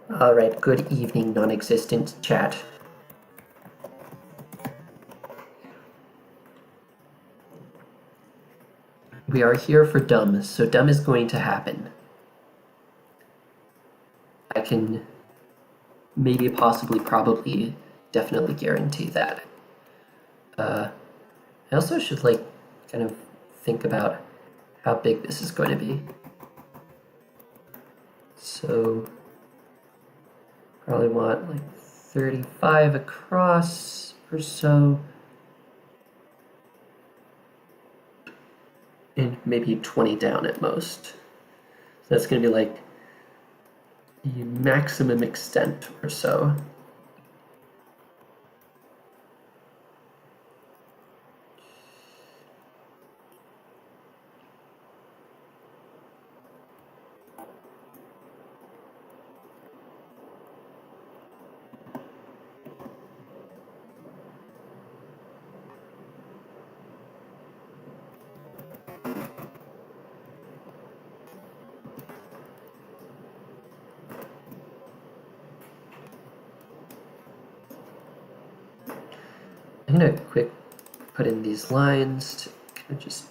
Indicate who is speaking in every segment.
Speaker 1: Alright, good evening, non-existent chat. We are here for dumb, so dumb is going to happen. I can maybe, possibly, probably, definitely guarantee that. I also should, kind of think about how big this is going to be. So, probably want, 35 across or so. And maybe 20 down at most. So that's going to be the maximum extent or so. I'm gonna quick put in these lines to kind of just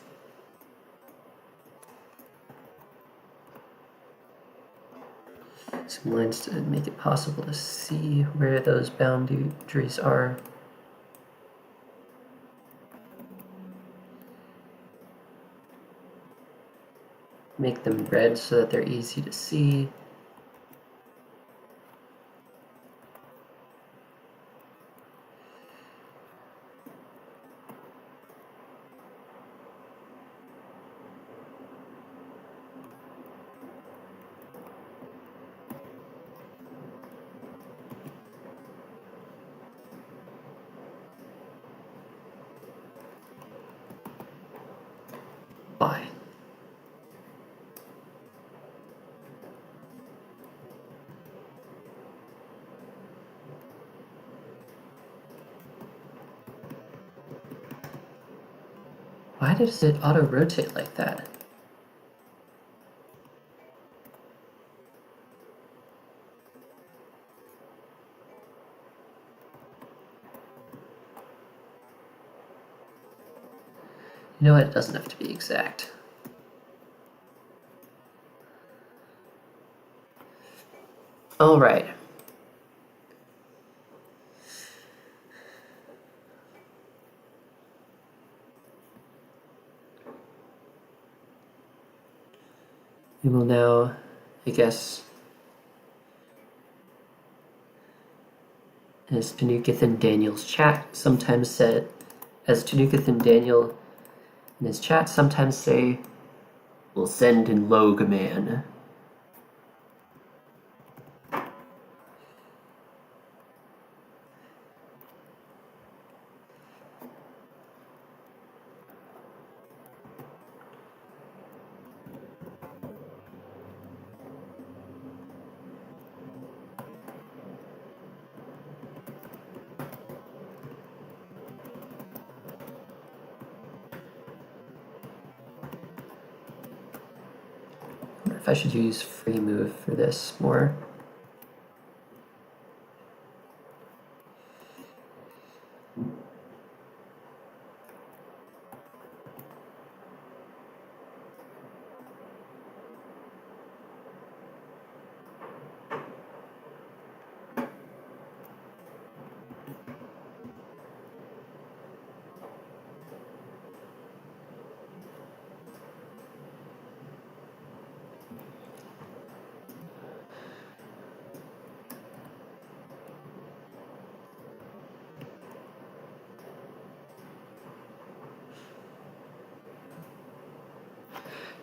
Speaker 1: some lines to make it possible to see where those boundaries are. Make them red so that they're easy to see. Bye. Why does it auto-rotate like that? You know what? It doesn't have to be exact. All right. We will now, I guess, as Tanukathan Daniel's chat sometimes said, as Tanukathan Daniel in his chat sometimes say, we'll send in Logaman. I wonder if I should use free move for this more.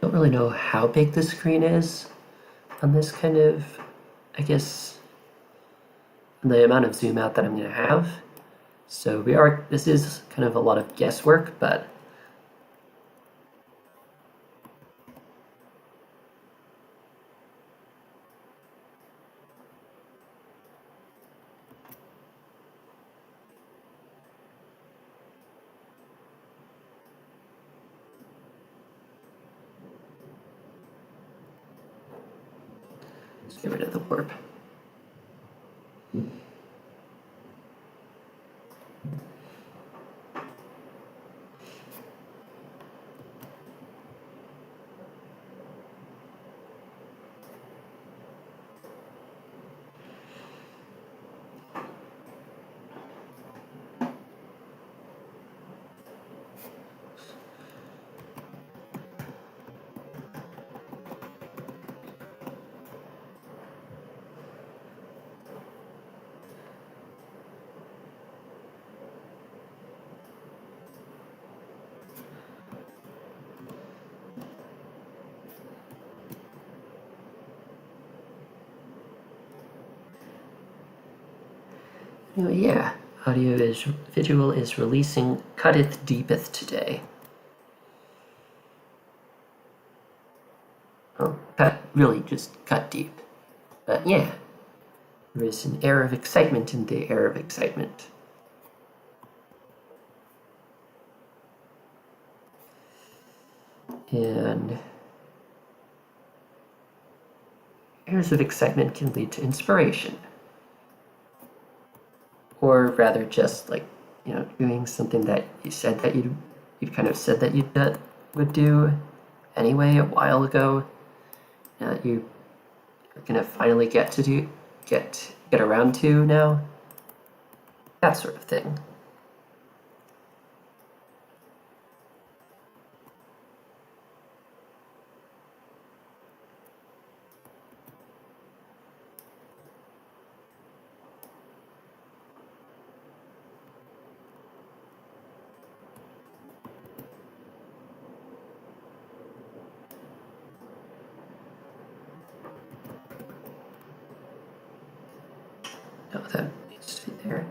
Speaker 1: Don't really know how big the screen is on this kind of, I guess, the amount of zoom out that I'm going to have. So this is kind of a lot of guesswork, but let's get rid of the warp. Anyway, yeah, audio visual is releasing Cutteth Deepeth today. Well, really just cut deep. But yeah, there is an air of excitement in the air of excitement. And airs of excitement can lead to inspiration. Or rather just like, doing something that you said that you'd kind of said that you would do anyway a while ago. You are gonna finally get around to now. That sort of thing. No, that needs to be there.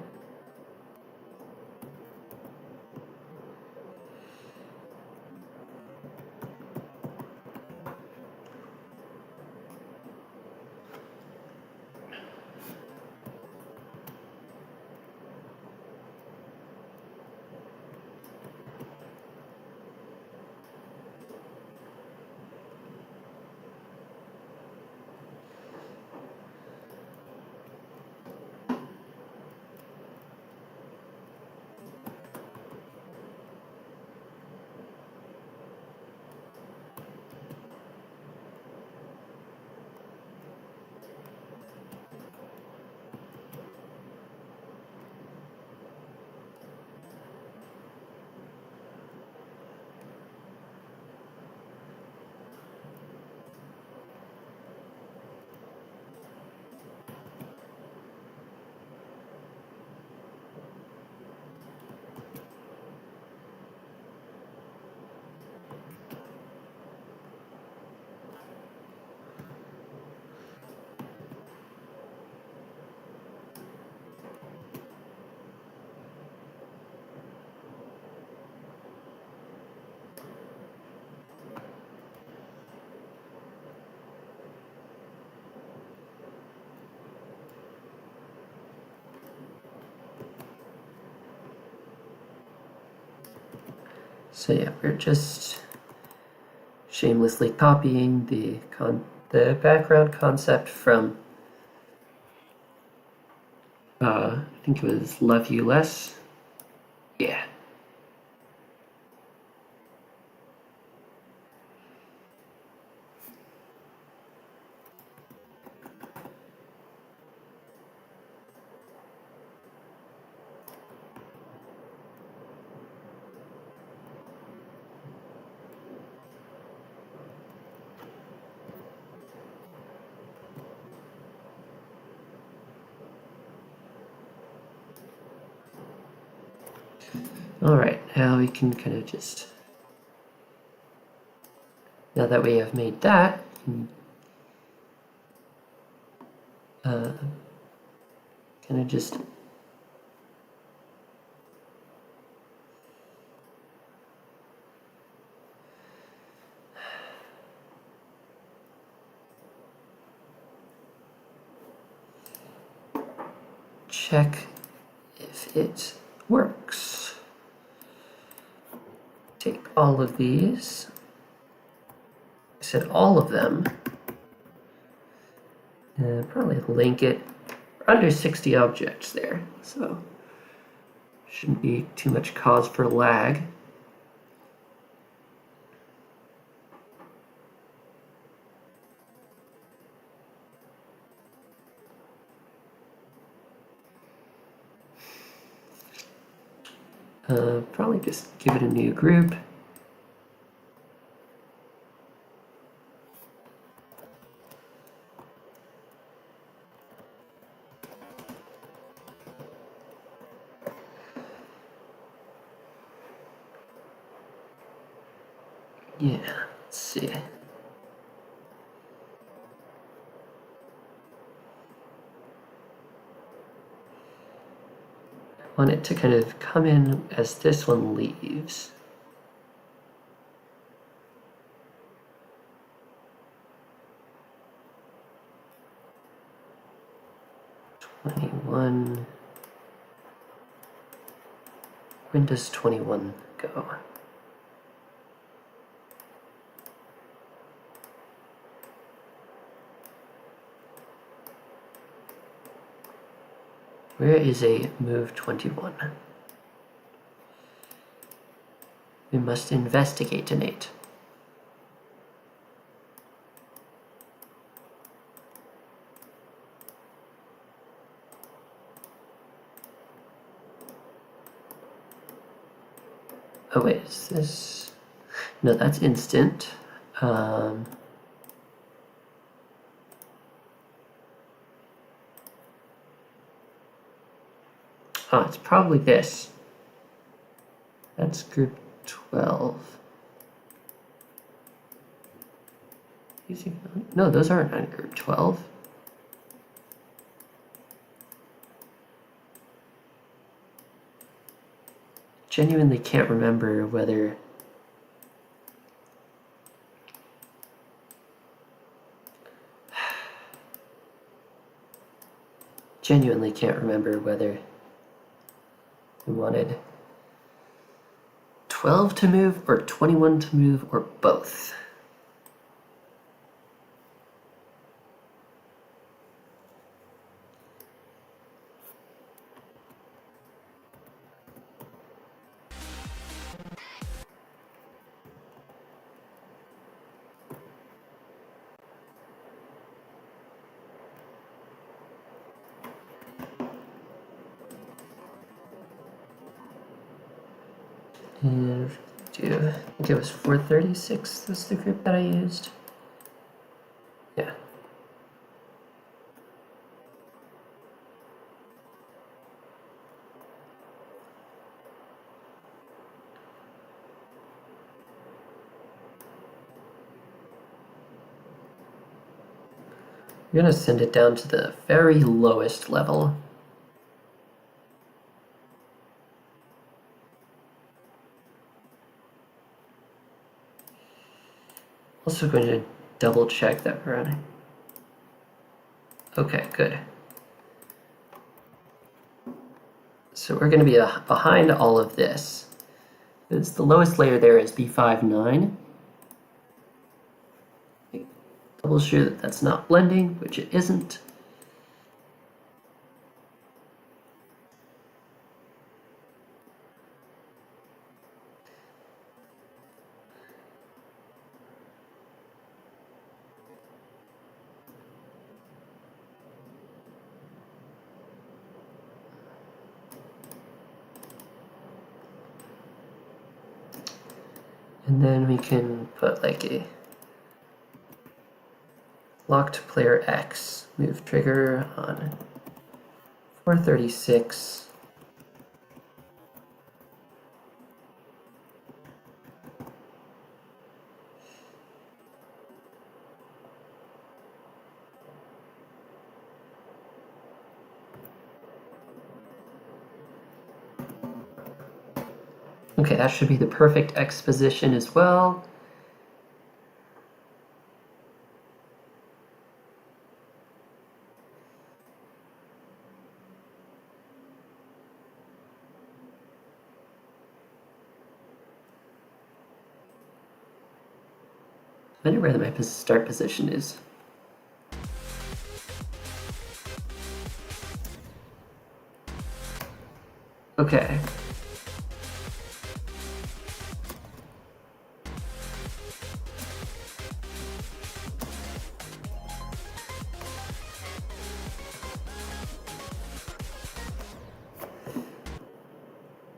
Speaker 1: So yeah, we're just shamelessly copying the background concept from I think it was Love You Less. Yeah. Alright, now we can kind of just, now that we have made that, kind of just check if it works. Take all of these, I said all of them, and probably link it under 60 objects there, so shouldn't be too much cause for lag. Probably just give it a new group. Yeah, let's see. want it to kind of come in as this one leaves. When does 21 go? Where is a move 21? We must investigate, Nate. Oh wait, is this... No, that's instant. Oh, it's probably this. That's group 12. No, those aren't on group 12. Genuinely can't remember whether... Genuinely can't remember whether we wanted 12 to move or 21 to move or both. And I think it was 436, that's the group that I used. Yeah. I'm gonna send it down to the very lowest level. Also going to double check that we're running. Okay, good. So we're going to be behind all of this. Because the lowest layer there is B59. Double sure that that's not blending, which it isn't. And then we can put like a locked player X move trigger on 436. Okay, that should be the perfect X position as well. I wonder where my start position is. Okay.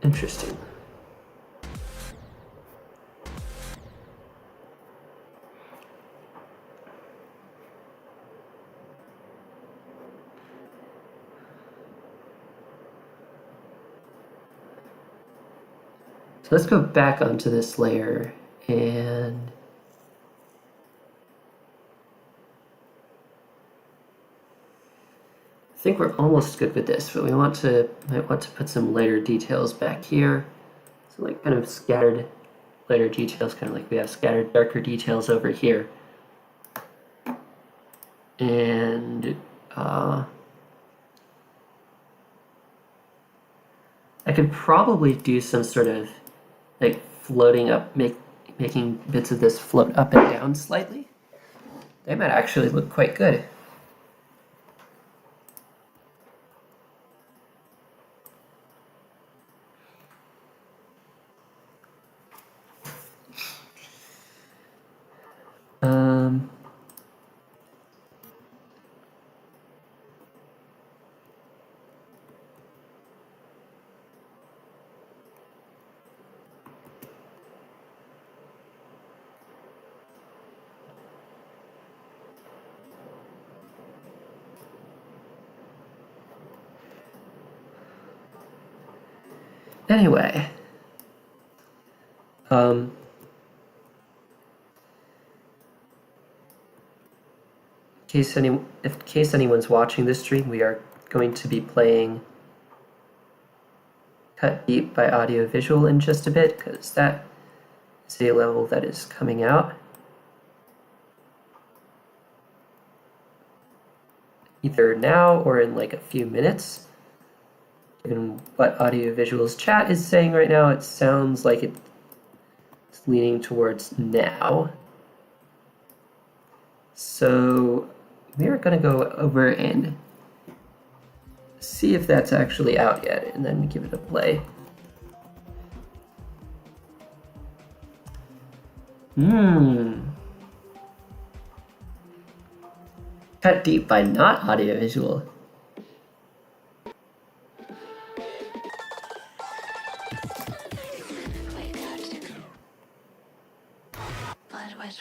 Speaker 1: Interesting. So let's go back onto this layer and think we're almost good with this, but we might want to put some lighter details back here. So like kind of scattered lighter details, kind of like we have scattered darker details over here. And I could probably do some sort of like floating up, making bits of this float up and down slightly. They might actually look quite good. Anyway, in case anyone's watching this stream, we are going to be playing Cut Deep by Audio Visual in just a bit, because that is a level that is coming out either now or in like a few minutes. Given what Audio Visual's chat is saying right now, it sounds like it's leaning towards now. So we are going to go over and see if that's actually out yet, and then give it a play. Cut Deep by not Audio Visual.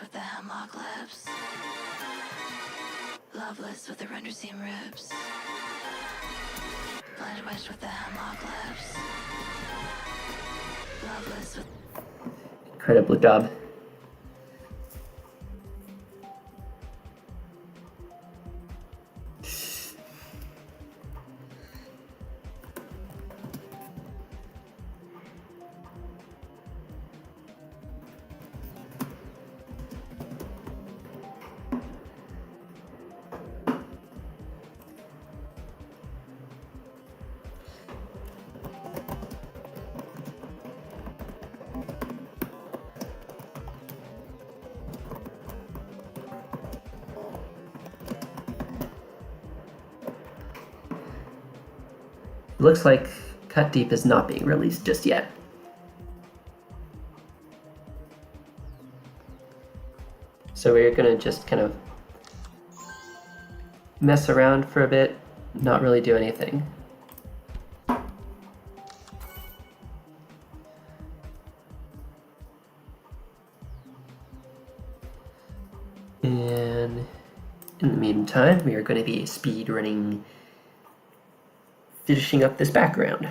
Speaker 2: With the hemlock lips, loveless with the render seam ribs, blended wedged with the hemlock lips, loveless with.
Speaker 1: Incredible job. Looks like Cut Deep is not being released just yet. So we're gonna just kind of mess around for a bit, not really do anything. And in the meantime, we are going to be speed running, finishing up this background.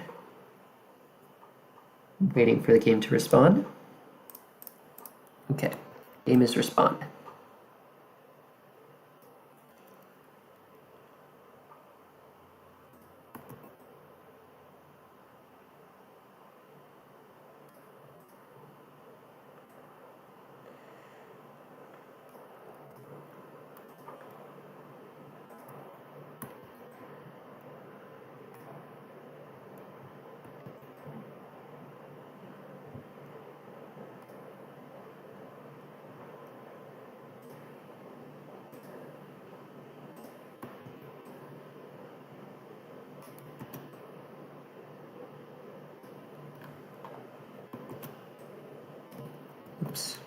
Speaker 1: Waiting for the game to respond. Okay, game is respond. Oops.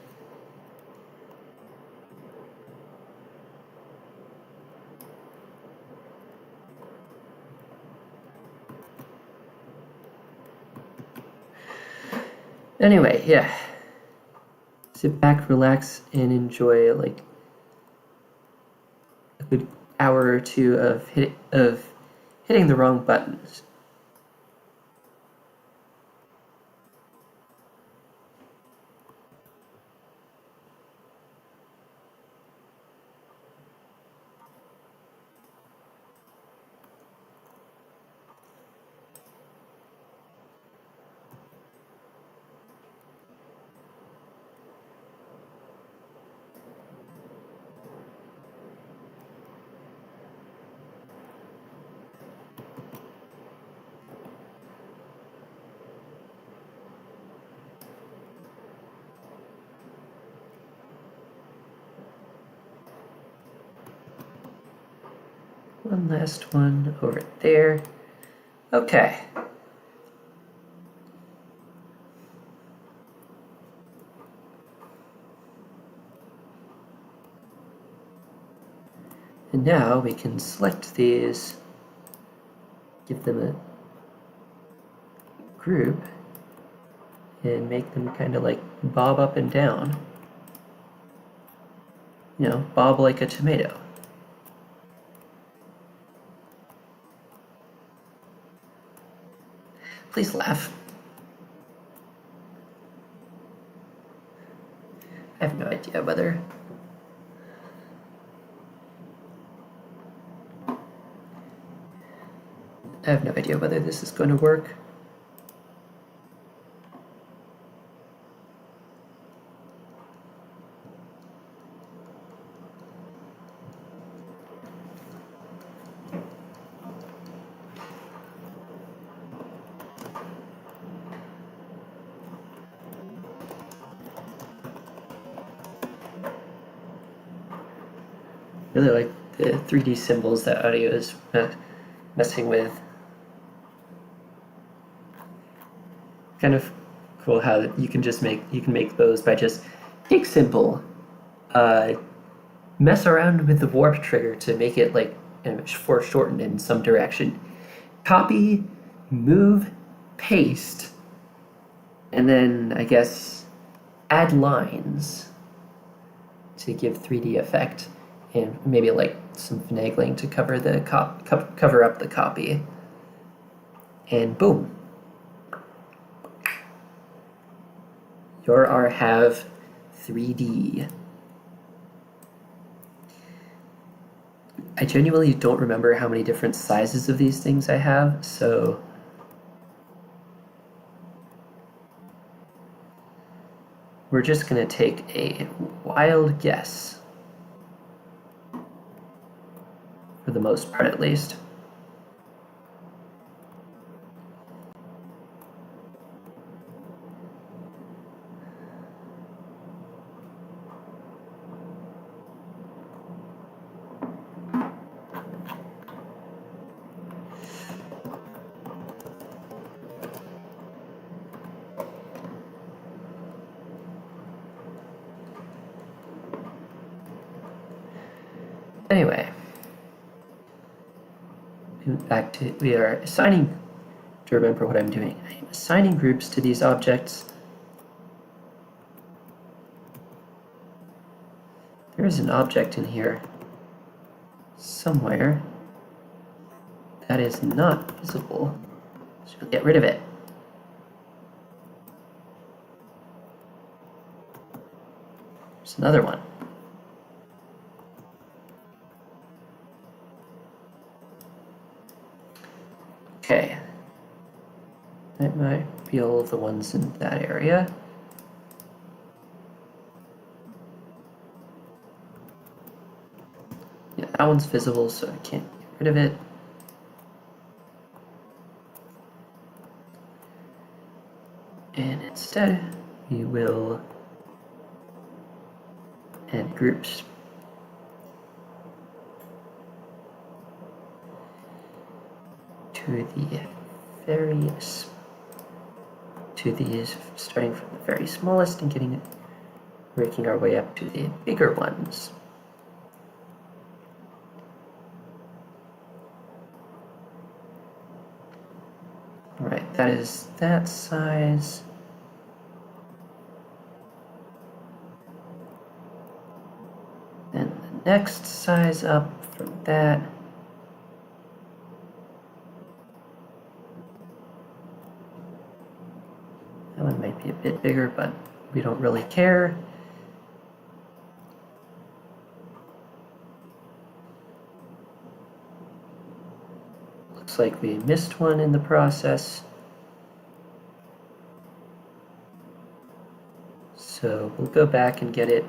Speaker 1: Anyway, yeah. Sit back, relax, and enjoy like a good hour or two of hitting the wrong buttons. One last one over there. Okay. And now we can select these, give them a group, and make them kind of like bob up and down. You know, bob like a tomato. Please laugh. I have no idea whether... I have no idea whether this is going to work. Really like the 3D symbols that audio is messing with. Kind of cool how you can make those by just take symbol, mess around with the warp trigger to make it like foreshortened in some direction. Copy, move, paste, and then I guess add lines to give 3D effect, and maybe like some finagling to cover the cover up the copy. And boom. You're our have 3D. I genuinely don't remember how many different sizes of these things I have, so we're just gonna take a wild guess, for the most part at least. Anyway, back to, we are assigning, to remember what I'm doing, I am assigning groups to these objects. There is an object in here somewhere that is not visible, so we'll get rid of it. There's another one. Okay, that might be all of the ones in that area. Yeah, that one's visible, so I can't get rid of it. And instead, we will add groups. To these, starting from the very smallest and working our way up to the bigger ones. All right, that is that size. Then the next size up from that. That one might be a bit bigger, but we don't really care. Looks like we missed one in the process. So we'll go back and get it.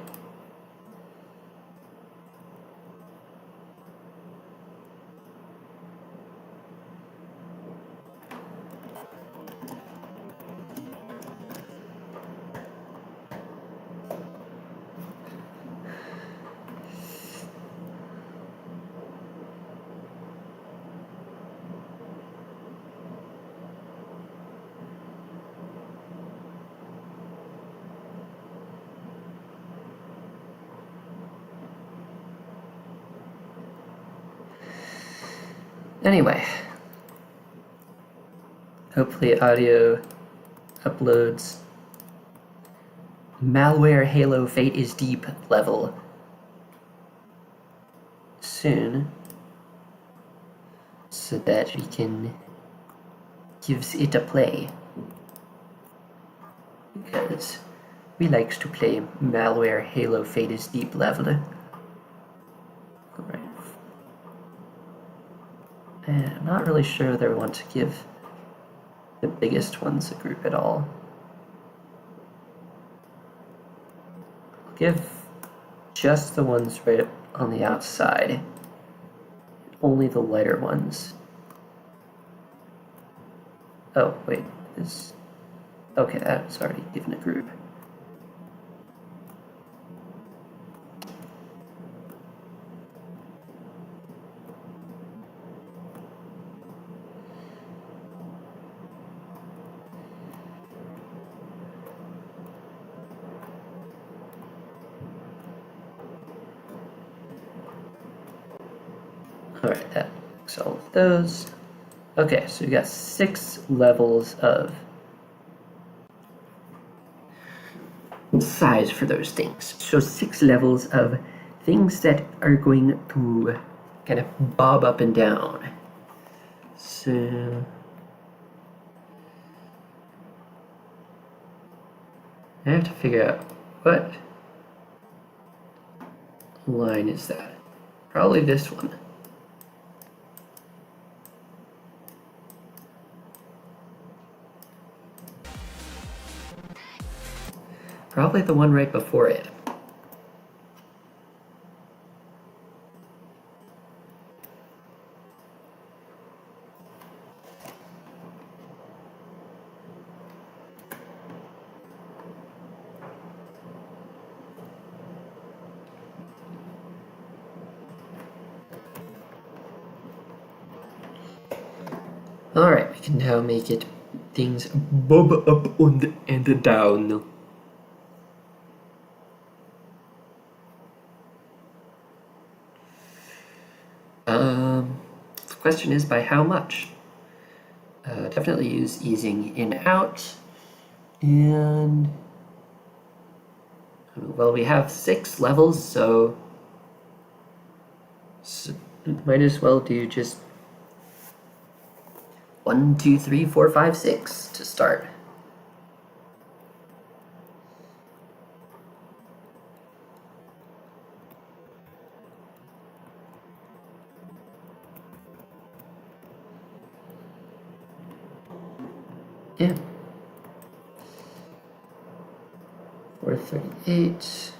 Speaker 1: Anyway, hopefully audio uploads. Malware Halo Fate is Deep level soon, so that we can give it a play, because we likes to play Malware Halo Fate is Deep level. Alright. And I'm not really sure whether I want to give the biggest ones a group at all. I'll give just the ones right on the outside, only the lighter ones. Oh, wait, this, okay, that was already given a group. Alright, that looks all of those. Okay, so we got 6 levels of size for those things. So 6 levels of things that are going to kind of bob up and down. So I have to figure out what line is that. Probably this one. Probably the one right before it. Alright, we can now make it things bob up and down. The question is by how much? Definitely use easing in out, and well, we have 6 levels, so might as well do just 1, 2, 3, 4, 5, 6 to start. Yeah. 438.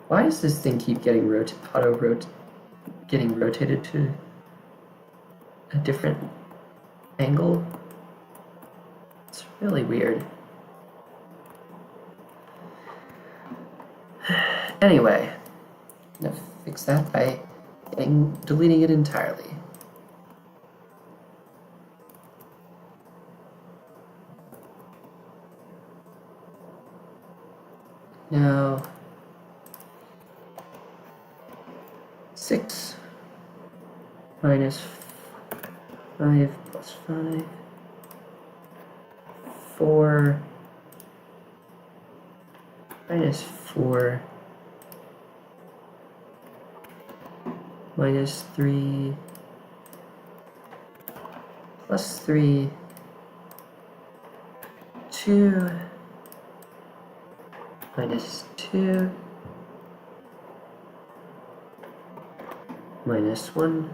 Speaker 1: Why does this thing keep getting getting rotated to a different angle? It's really weird. Anyway, I'm gonna fix that by deleting it entirely. Now, 6 minus 5 plus 5, 4 minus 4 minus 3 plus 3, 2 minus 2 minus 1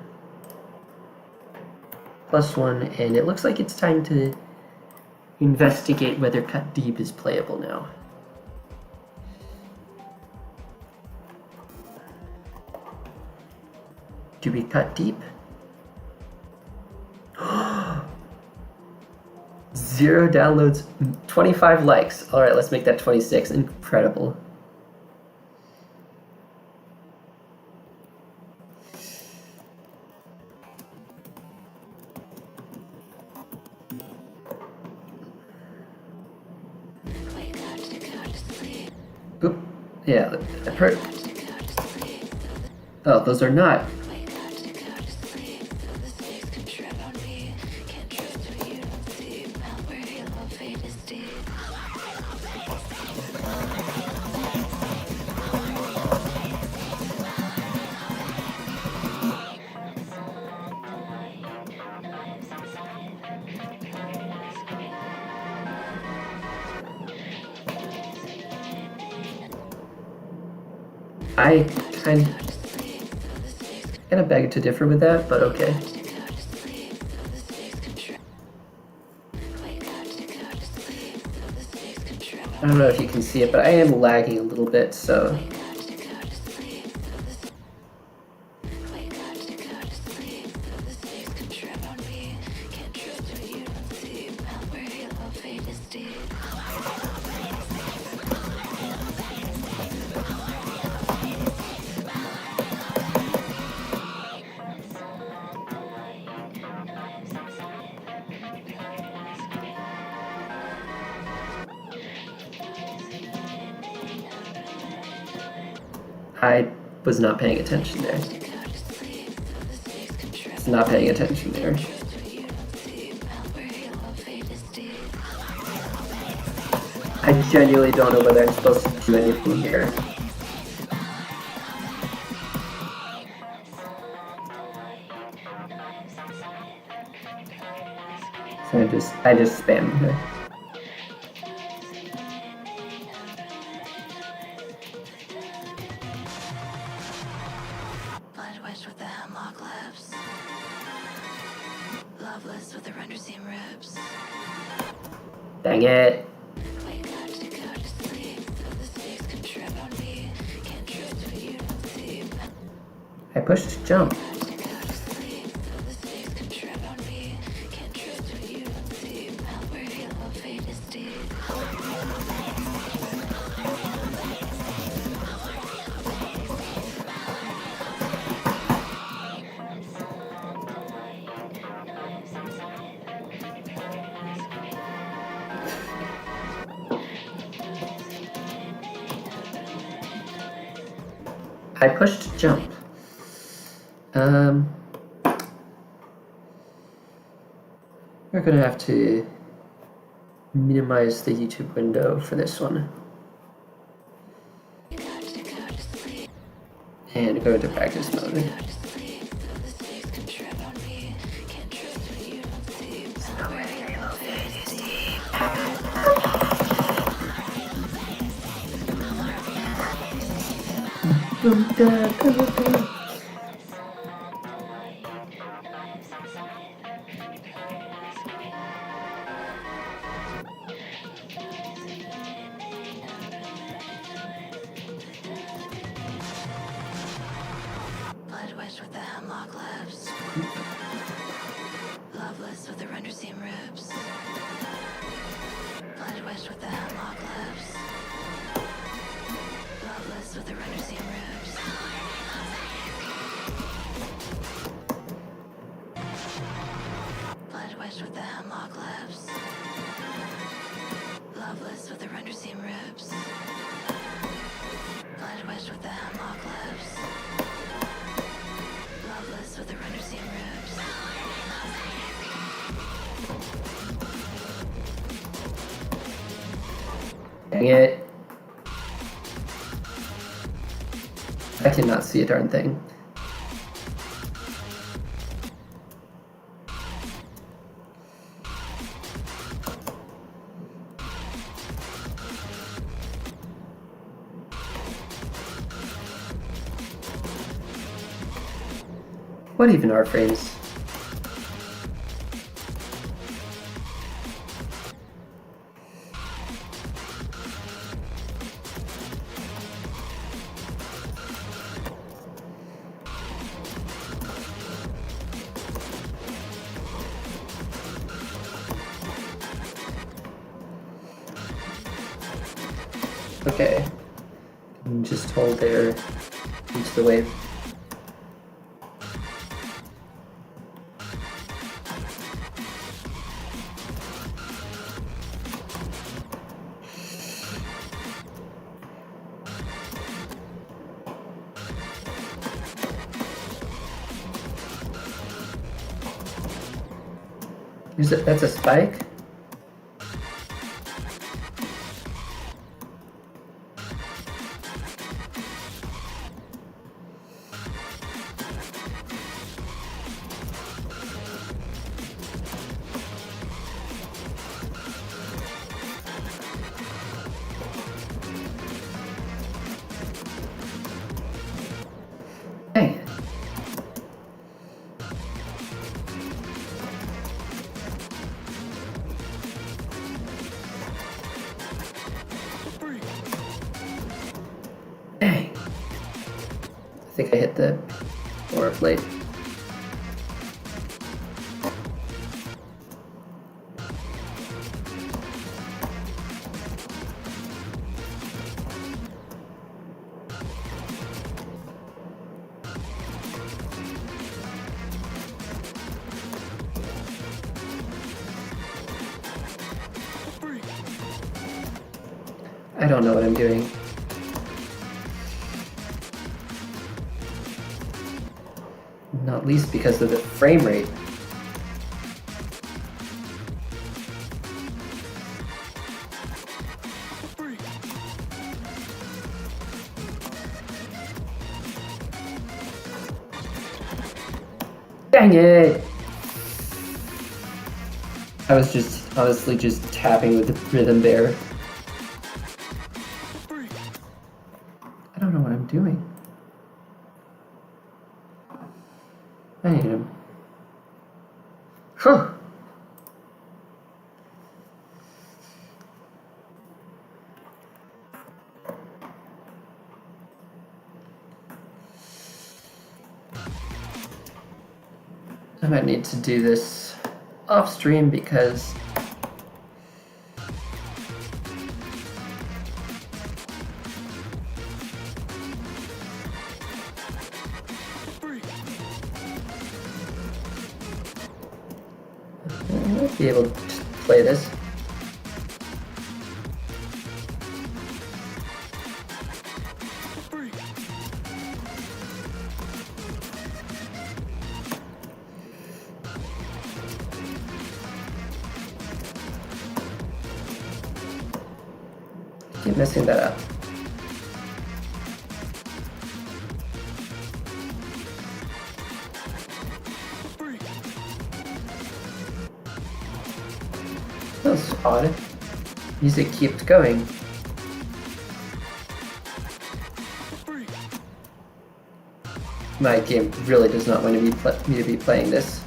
Speaker 1: plus 1, and it looks like it's time to investigate whether cut deep is playable now. Do we cut deep? 0 downloads, 25 likes. All right, let's make that 26. Incredible.
Speaker 2: Wake up to go to sleep.
Speaker 1: Oop. Yeah, I've heard.
Speaker 2: To go to sleep.
Speaker 1: Oh, those are not.
Speaker 2: Wake up to go to sleep. Feel the
Speaker 1: I kind of beg to differ with that, but okay. I don't know if you can see it, but I am lagging a little bit, so. I was not paying attention there. Not paying attention there. I genuinely don't know whether I'm supposed to do anything here. So I just spammed her.
Speaker 2: Bloodwedged with the hemlock lips. Loveless with the render seam ribs.
Speaker 1: Dang it.
Speaker 2: Wake up to go to sleep. The snakes can trip on me. Can't trust what you don't see.
Speaker 1: I pushed jump.
Speaker 2: The snakes can trip on me. Can't trust what you don't see. Where halo fate is deep.
Speaker 1: I pushed jump. We're gonna have to minimize the YouTube window for this one. And go into practice mode.
Speaker 2: Bloodwedged with the hemlock lips. Loveless with the render seam ribs. Bloodwedged with the hemlock lips. Loveless with the render seam ribs. Bloodwedged with the hemlock lips. Loveless with the render seam ribs. Bloodwedged with the hemlock lips. Loveless with the render seam ribs.
Speaker 1: Dang it. I cannot see a darn thing. What even are frames? Okay. Just hold there into the wave. That's a spike? think I hit the aura plate. I don't know what I'm doing. Not least because of the frame rate. Dang it! I was just honestly just tapping with the rhythm bear. I don't know what I'm doing. I need him. Huh. I might need to do this off stream because I might be able to play this. Keep messing that up. That's odd. Music keeps going. My game really does not want me to be playing this.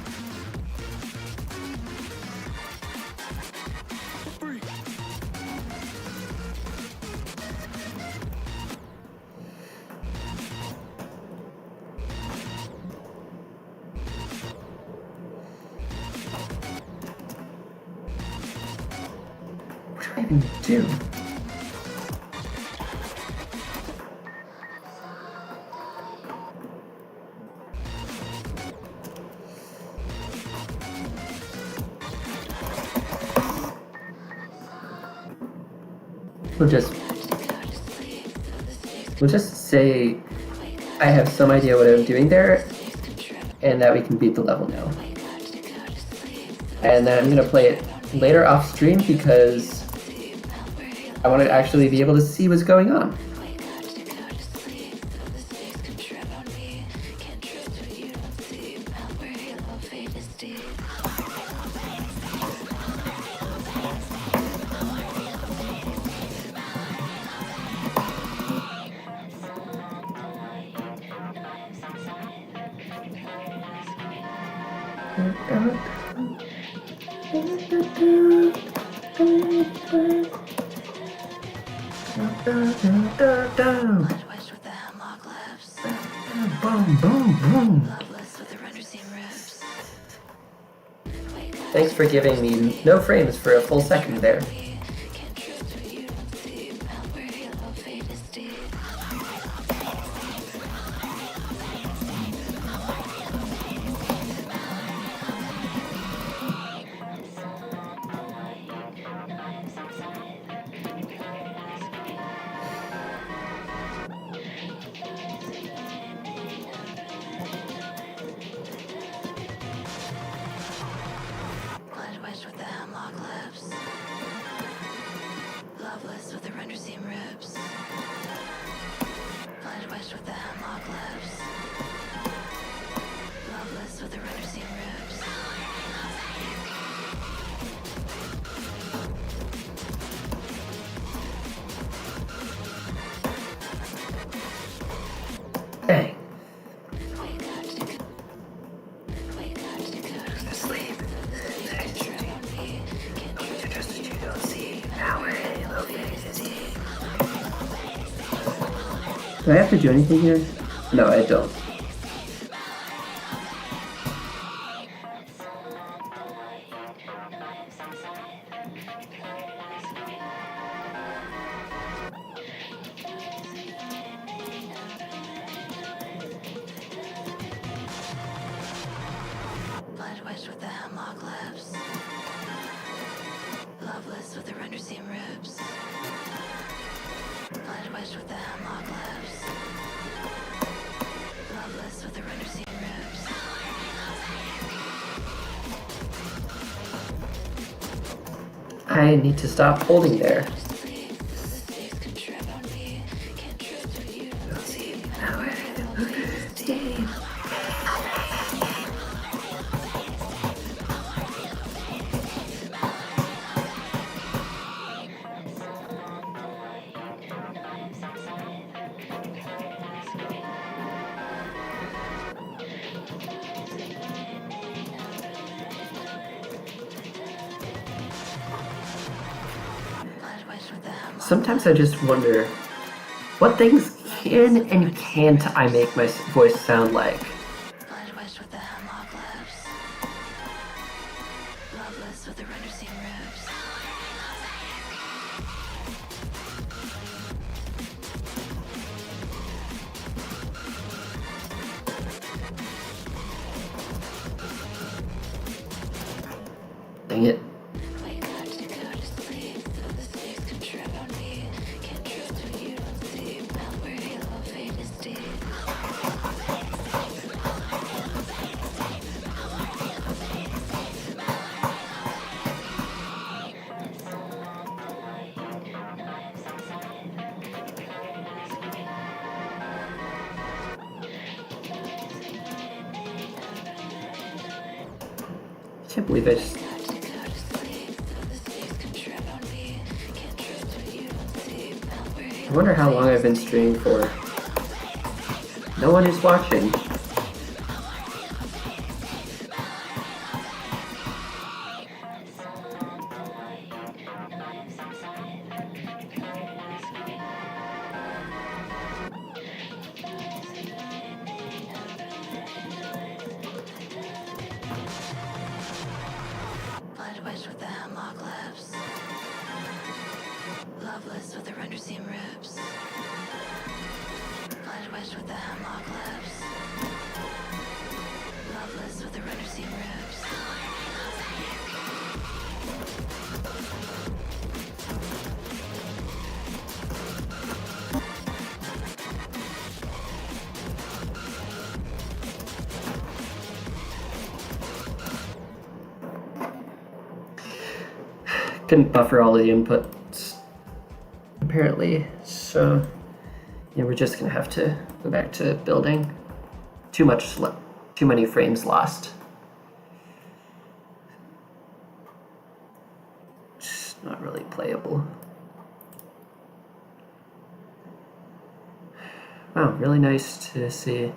Speaker 1: What do I even do? We'll just say I have some idea what I'm doing there, and that we can beat the level now. And then I'm gonna play it later off stream because I want to actually be able to see what's going on.
Speaker 2: Bloodwedged with the hemlock lips.
Speaker 1: Boom, boom, boom.
Speaker 2: Loveless with the render-seam ribs.
Speaker 1: Thanks for giving me no frames for a full second there.
Speaker 2: Can't trust what you don't see. Malware, halo, fate is deep. Bloodwedged with the hemlock lips. Loveless with the render-seam ribs. Bloodwedged with the hemlock lips. Loveless with the render-seam ribs.
Speaker 1: Dang.
Speaker 2: Sleep.
Speaker 1: Just you don't see power halo fantasy. Do I have to do anything here? No, I don't.
Speaker 2: Blood wedged with the hemlock lips. Loveless with the render seam ribs. Blood wedged with the hemlock lips. Loveless with the render seam ribs.
Speaker 1: I need to stop holding there.
Speaker 2: Sleep. The snakes can trap on me. Can't trust what you don't see. How I stay. Blood wedged with the hemlock.
Speaker 1: Sometimes I just wonder, what things can and can't I make my voice sound like?
Speaker 2: Blood wedged with the hemlock lips. Loveless with the render seam ribs.
Speaker 1: Dang it.
Speaker 2: Wake up to go to sleep. Though the snakes can trap on me. Can't trust what you don't see. Malware, halo, fate is deep.
Speaker 1: I can't believe I just.
Speaker 2: To go to sleep. Though the snakes can trap on me. Can't trust what you don't see. Malware,
Speaker 1: I wonder how long I've been streaming for. No one is watching.
Speaker 2: blood wedged with the hemlock lips. Loveless with the render seam ribs. Blood wedged with the hemlock lips. Loveless with the render seam ribs.
Speaker 1: Couldn't buffer all of the inputs, apparently. So, yeah, we're just gonna have to go back to building. Too many frames lost. It's not really playable. Wow, really nice to see.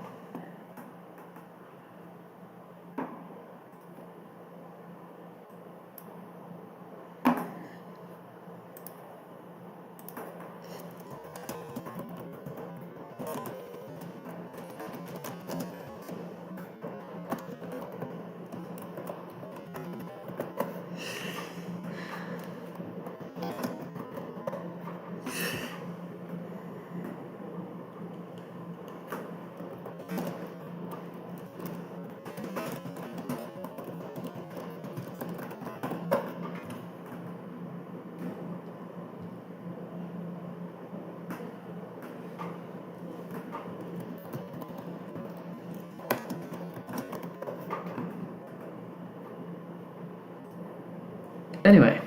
Speaker 1: Anyway,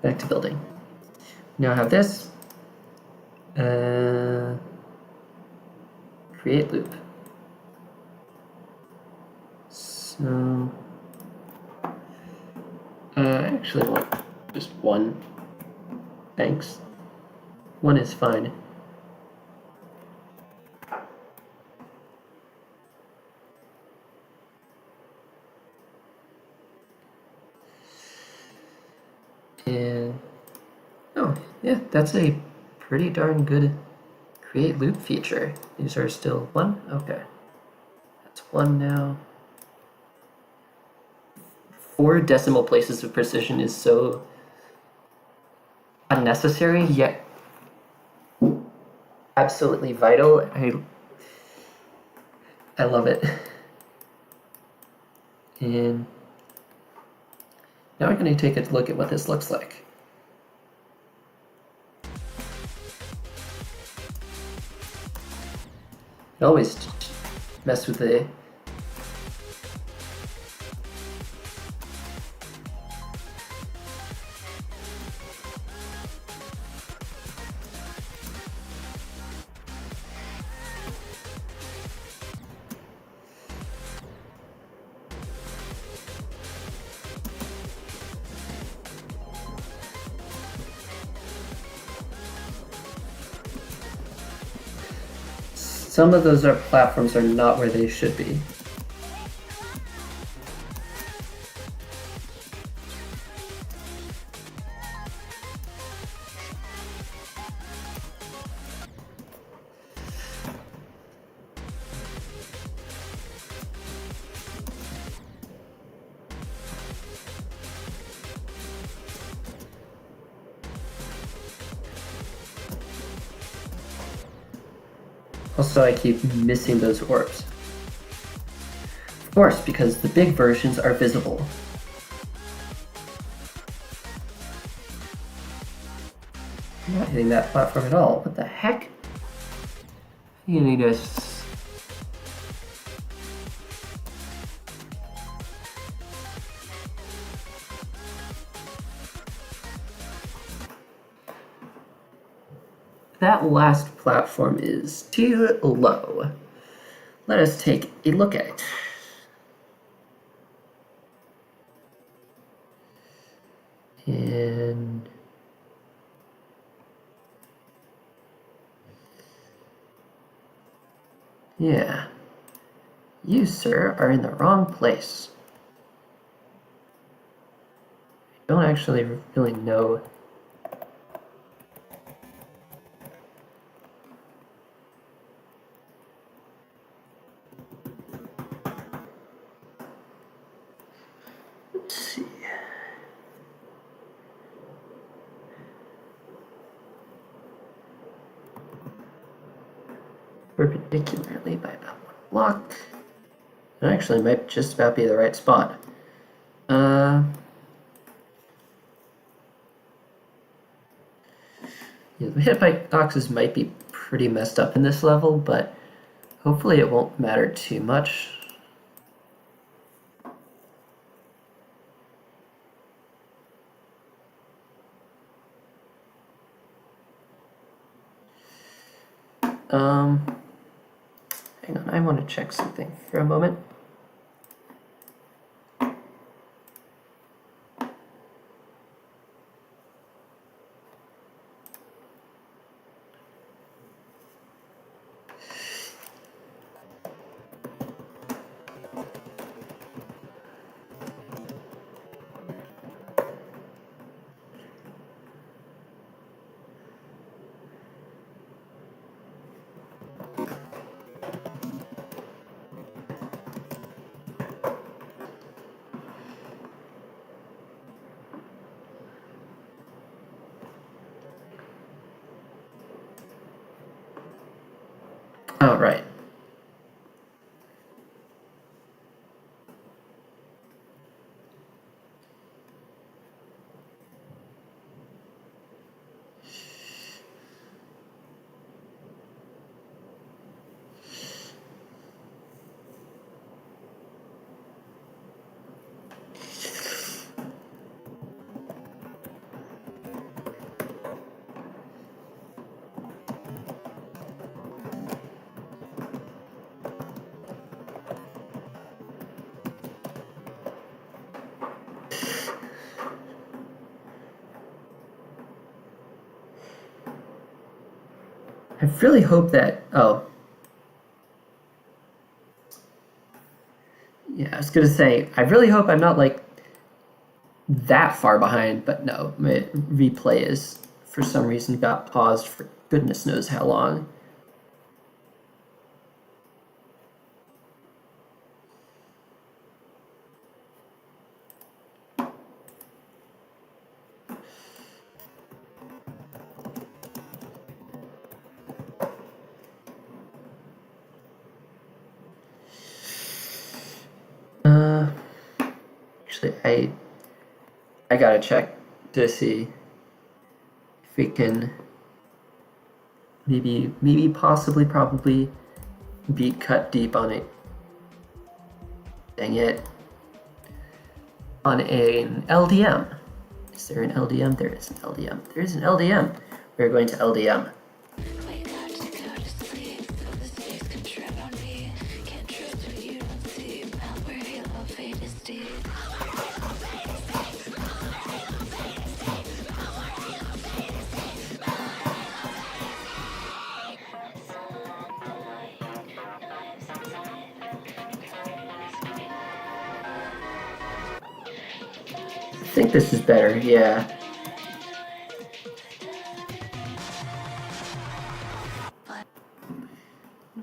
Speaker 1: back to building. Now I have this. Create loop. So I actually want just one. Thanks. One is fine. And oh yeah, that's a pretty darn good Create loop feature. These are still 1? Okay. That's 1 now. 4 decimal places of precision is so unnecessary, yet absolutely vital. I love it. And now we're going to take a look at what this looks like. I always mess with the some of those platforms are not where they should be. Also, I keep missing those orbs. Of course, because the big versions are visible. I'm not hitting that platform at all. What the heck? You need to... That last platform is too low. Let us take a look at it. And yeah, you, sir, are in the wrong place. I don't actually really know. Let's see. Perpendicularly by about 1 block. It actually might just about be the right spot. Yeah, the hitboxes might be pretty messed up in this level, but hopefully it won't matter too much. Hang on, I want to check something for a moment. Oh, right. I really hope that, oh. Yeah, I was gonna say, I really hope I'm not like that far behind, but no, my replay is for some reason got paused for goodness knows how long. Actually, I gotta check to see if we can maybe possibly probably be cut deep on it. Dang it. On an LDM. Is there an LDM? There is an LDM. There is an LDM. We're going to LDM.
Speaker 2: Wake up to go to sleep, so the space can tread on me. Can't trust what you don't see. Malware, halo, fate is deep.
Speaker 1: I think this is better, yeah.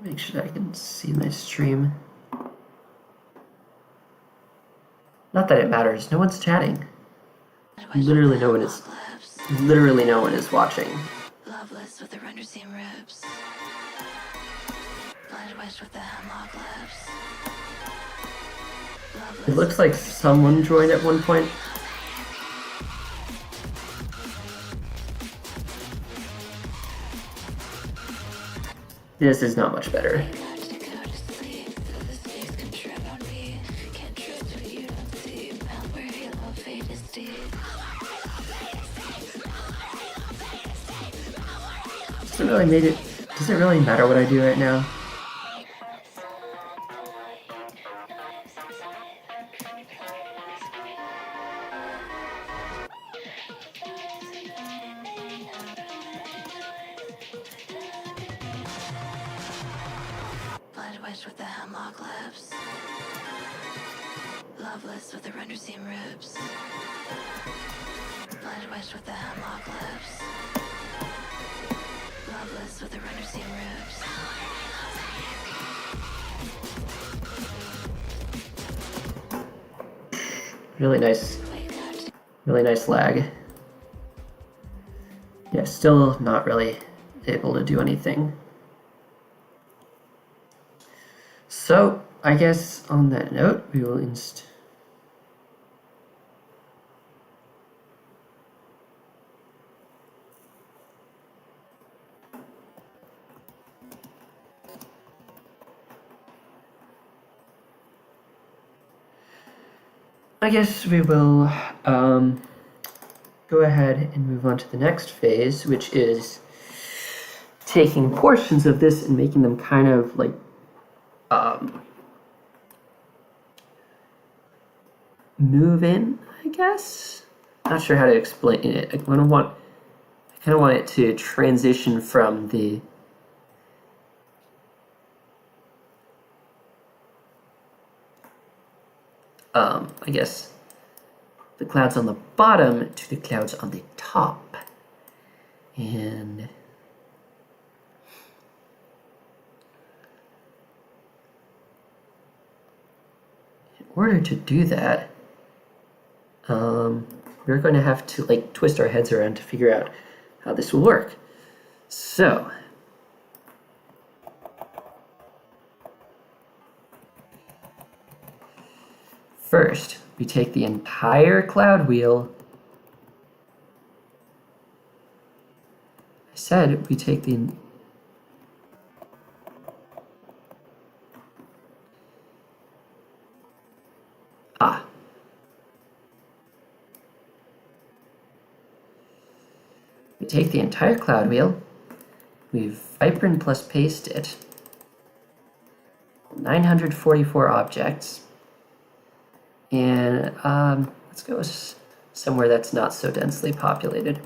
Speaker 1: Make sure I can see my stream. Not that it matters, no one's chatting. Literally no one is watching.
Speaker 2: Loveless with the render seam ribs. Blinded west with the hemlock lips.
Speaker 1: It looks like someone joined at one point. This is not much better. Does it really matter what I do right now?
Speaker 2: Blinded west with the hemlock lips. Loveless with the render seam ribs. Blinded west with the hemlock lips. Loveless with the render seam ribs.
Speaker 1: Really nice lag. Yeah, still not really able to do anything. So, I guess on that note, we will go ahead and move on to the next phase, which is taking portions of this and making them kind of like move in, I guess. Not sure how to explain it. I kind of want it to transition from the I guess the clouds on the bottom to the clouds on the top. And in order to do that, we're going to have to like twist our heads around to figure out how this will work. So, first, we take the entire cloud wheel. I said we take the We take the entire cloud wheel, we Vibrant plus paste it, 944 objects, and let's go somewhere that's not so densely populated.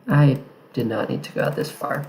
Speaker 1: I did not need to go out this far.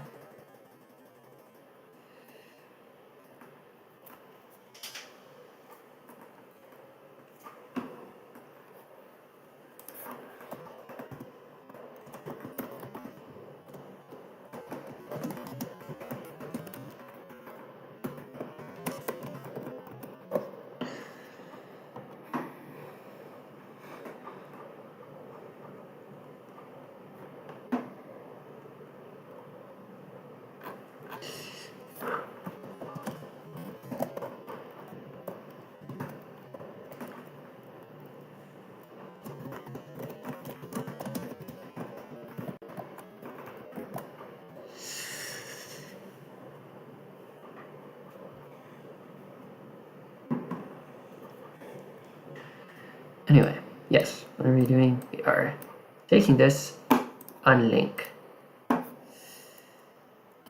Speaker 1: Anyway, yes, what are we doing? We are taking this, unlink,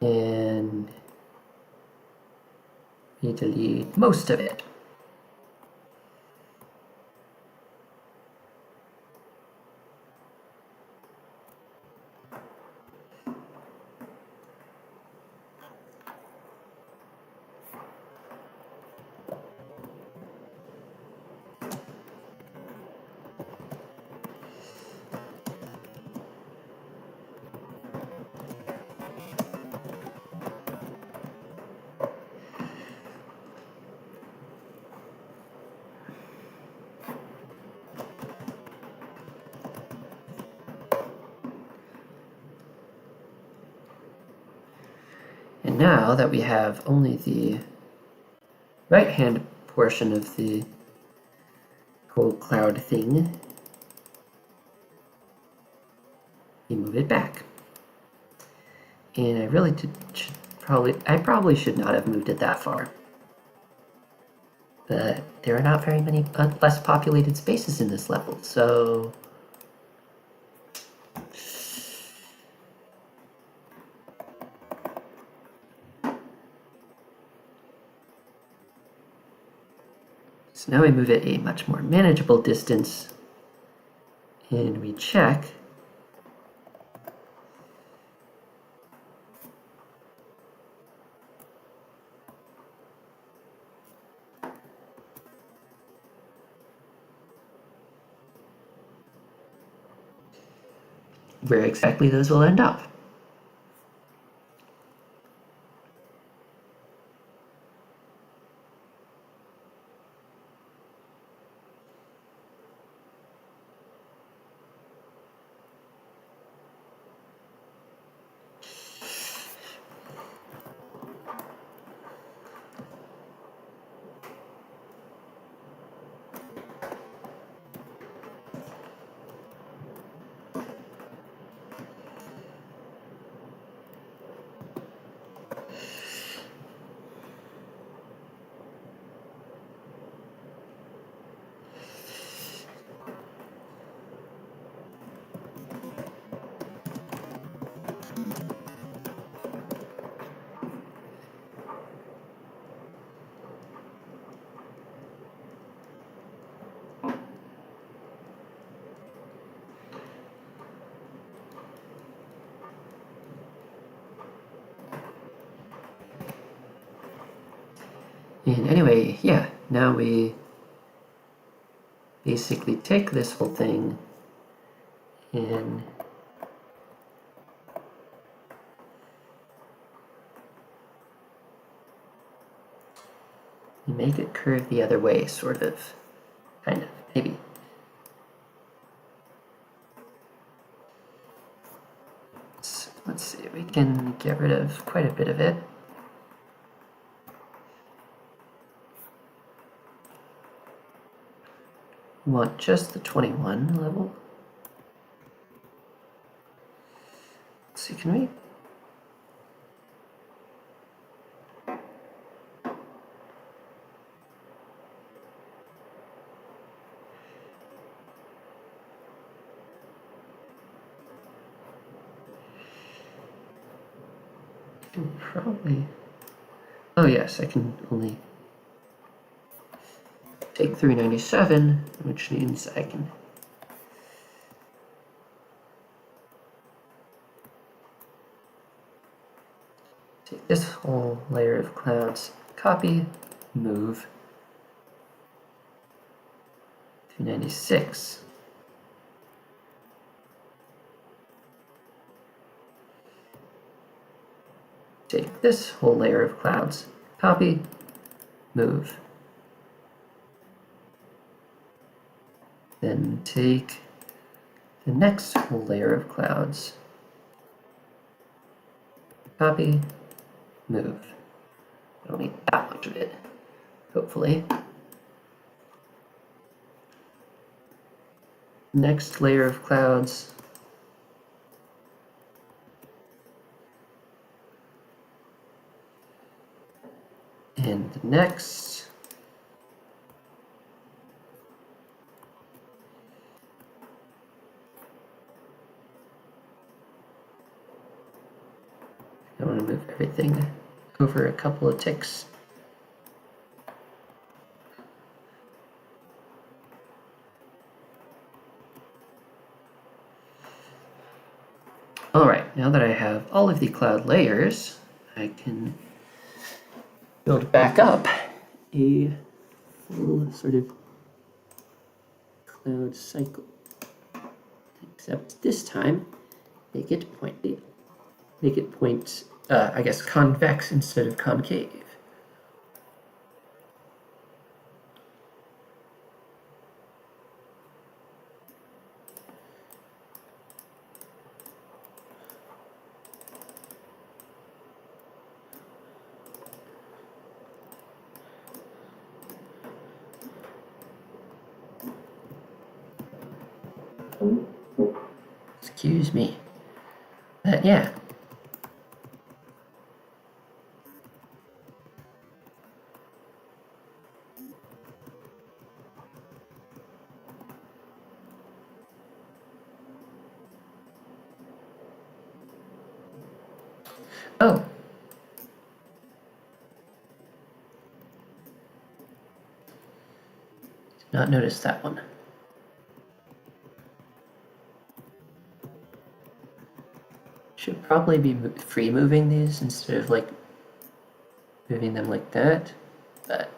Speaker 1: and we delete most of it. And now that we have only the right-hand portion of the whole cloud thing, we move it back. And I really I probably should not have moved it that far. But there are not very many less populated spaces in this level, so now we move it a much more manageable distance, and we check where exactly those will end up. And anyway, yeah, now we basically take this whole thing and we make it curve the other way, sort of, kind of, maybe. So, let's see, we can get rid of quite a bit of it. We want just the 21 level. Let's see, can we? Probably. Oh yes, I can only take 397, which means I can take this whole layer of clouds, copy, move 396. Take this whole layer of clouds, copy, move. Then take the next whole layer of clouds, copy, move. I don't need that much of it, hopefully. Next layer of clouds, and the next, I want to move everything over a couple of ticks. All right, now that I have all of the cloud layers, I can build back up a full sort of cloud cycle. Except this time, make it pointy. Make it I guess convex instead of concave. Excuse me. But yeah. Oh. Did not notice that one. Should probably be free moving these instead of like moving them like that, but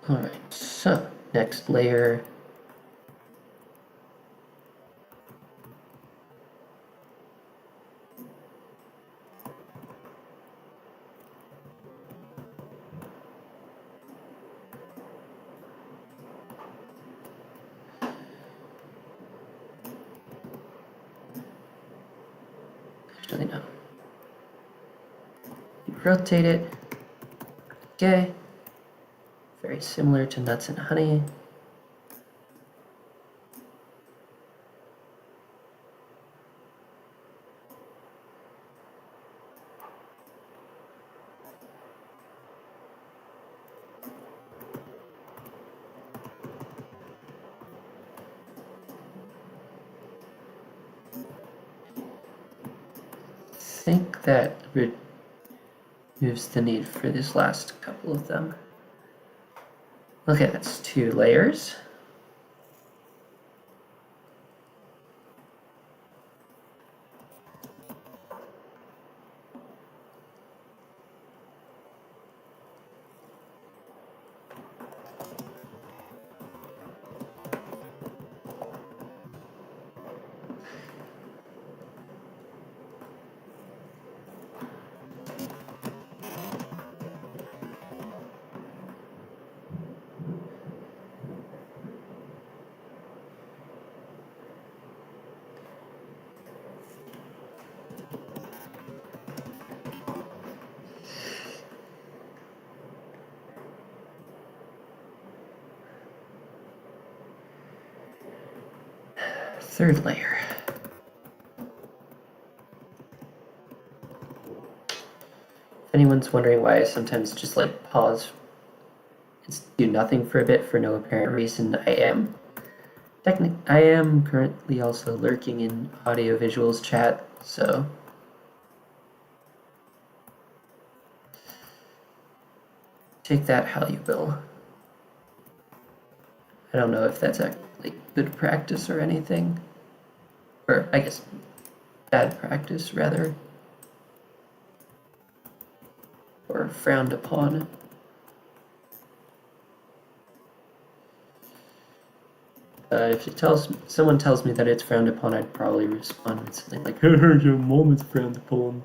Speaker 1: all right, so next layer. Actually, no. You rotate it. Okay. Very similar to nuts and honey. I think that removes the need for this last couple of them. Okay, that's 2 layers. Third layer. If anyone's wondering why I sometimes just like pause and do nothing for a bit for no apparent reason, I am currently also lurking in audio visuals chat, so take that how you will. I don't know if that's actually good practice or anything. Or, I guess, bad practice, rather. Or frowned upon. If someone tells me that it's frowned upon, I'd probably respond with something like, "Your mom is frowned upon."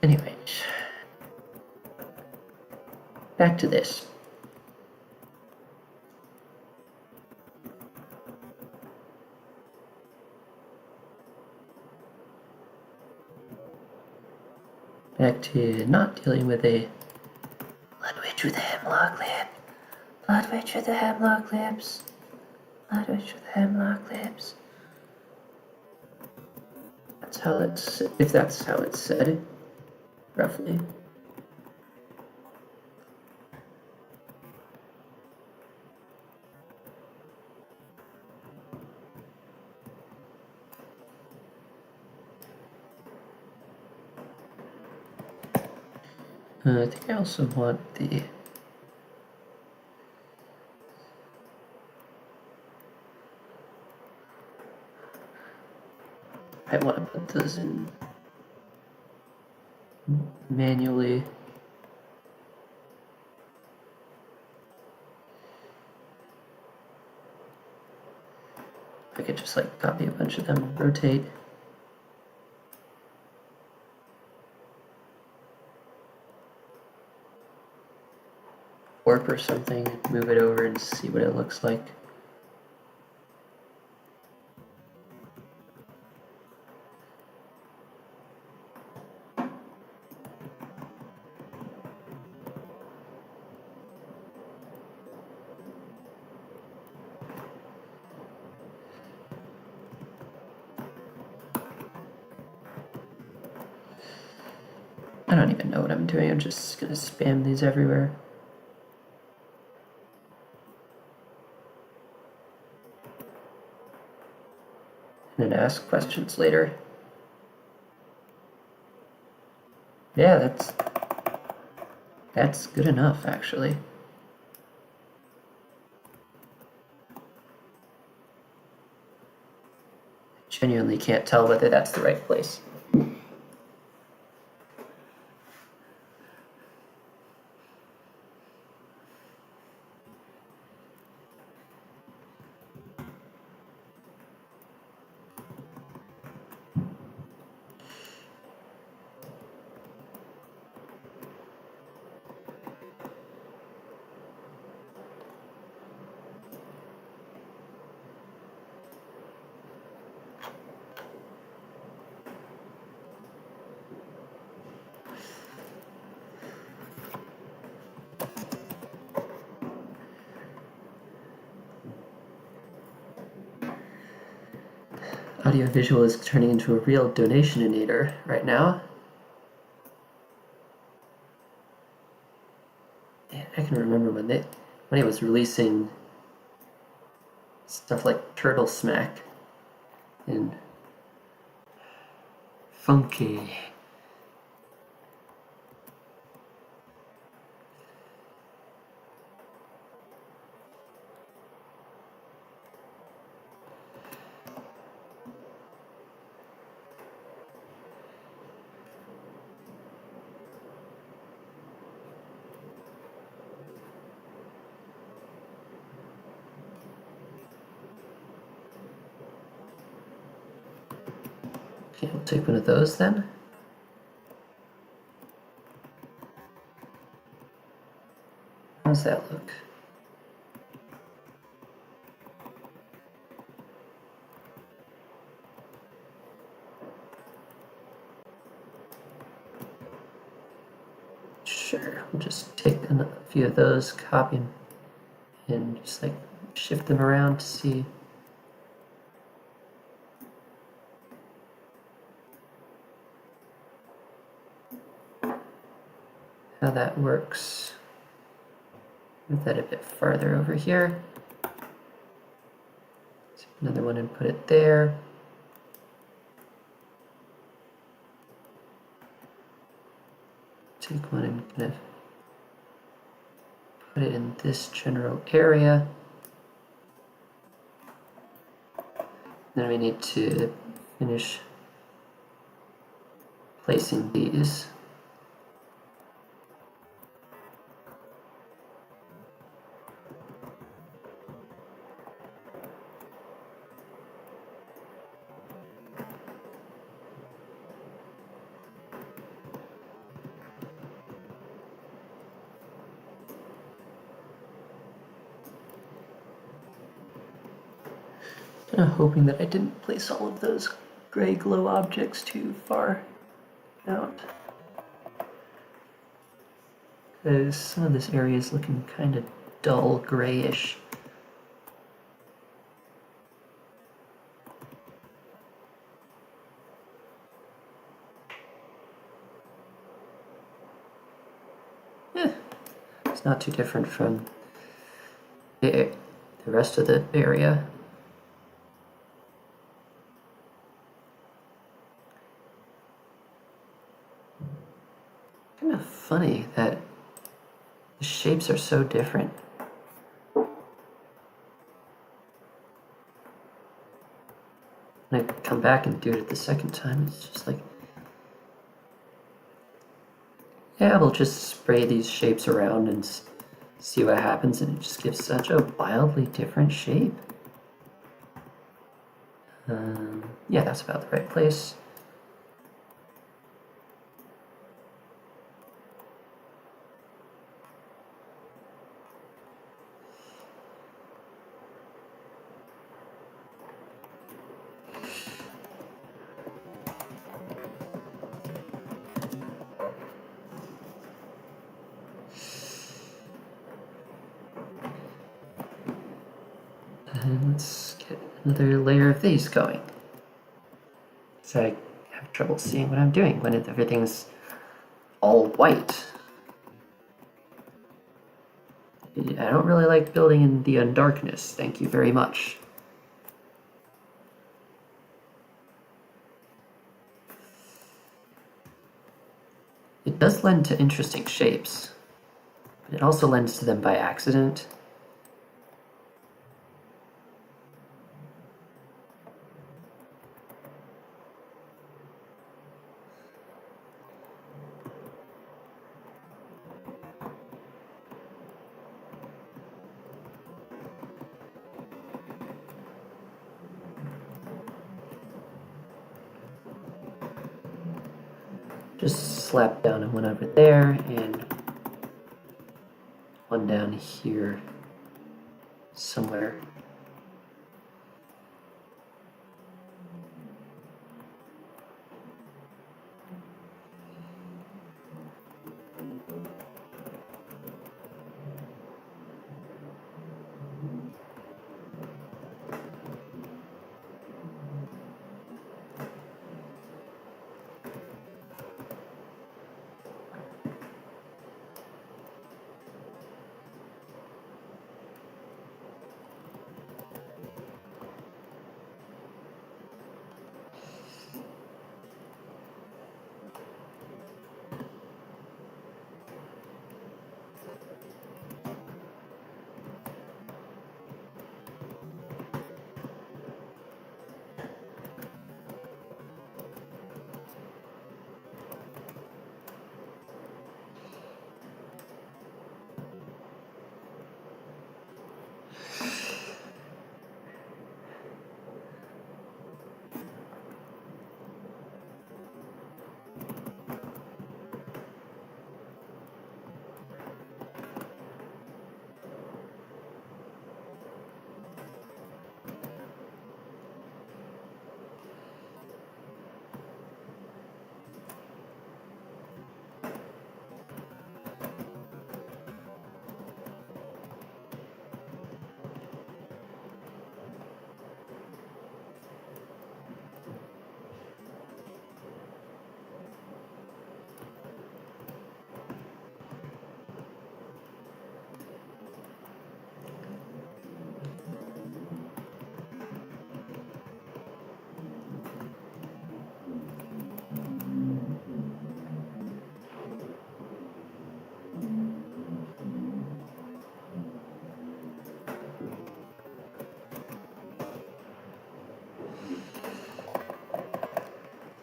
Speaker 1: Anyways, back to this. Back to not dealing with a Bloodwitch with a hemlock lip. Bloodwitch with the hemlock lips. Bloodwitch with the hemlock lips. That's how it's, if that's how it's said, roughly. I think I also want the I want to put those in manually. I could just like copy a bunch of them, rotate. Warp or something, move it over and see what it looks like. I don't even know what I'm doing, I'm just gonna spam these everywhere. And then ask questions later. Yeah, that's good enough, actually. I genuinely can't tell whether that's the right place. Audiovisual is turning into a real donationinator right now. Man, I can remember when it was releasing stuff like Turtle Smack and Funky. Okay, we'll take one of those then. How's that look? Sure, we'll just take a few of those, copy them, and just like shift them around to see. How that works. Move that a bit farther over here. Take another one and put it there. Take one and kind of put it in this general area. Then we need to finish placing these. Hoping that I didn't place all of those gray glow objects too far out. Because some of this area is looking kind of dull grayish. It's not too different from the rest of the area. Kind of funny that the shapes are so different. When I come back and do it the second time, it's just like, yeah, we'll just spray these shapes around and see what happens, and it just gives such a wildly different shape. Yeah, that's about the right place. And let's get another layer of these going. So I have trouble seeing what I'm doing when everything's all white. I don't really like building in the undarkness, thank you very much. It does lend to interesting shapes, but it also lends to them by accident. Just slap down one over there and one down here somewhere.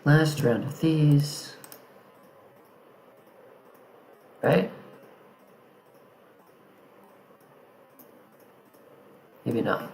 Speaker 1: Last round of these. Right? Maybe not.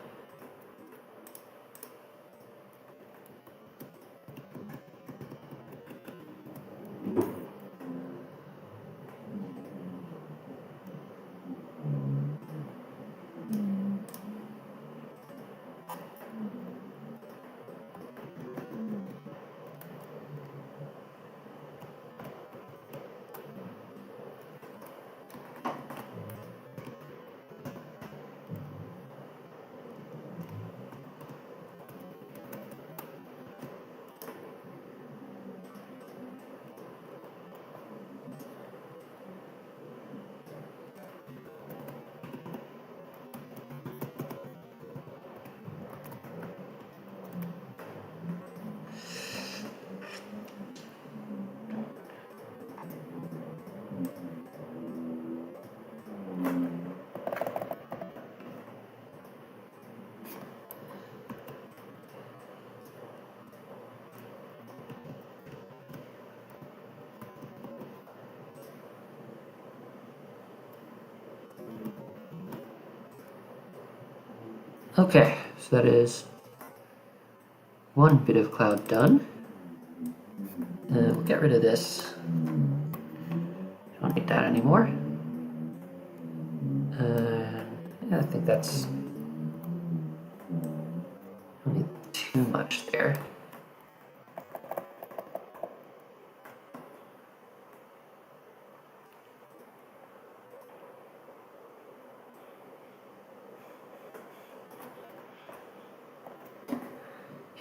Speaker 1: Okay, so that is one bit of cloud done. We'll get rid of this. Don't need that anymore. Yeah, I think that's don't need too much there.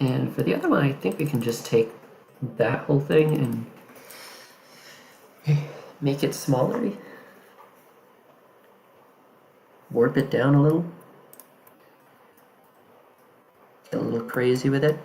Speaker 1: And for the other one, I think we can just take that whole thing and make it smaller. Warp it down a little. Get a little crazy with it.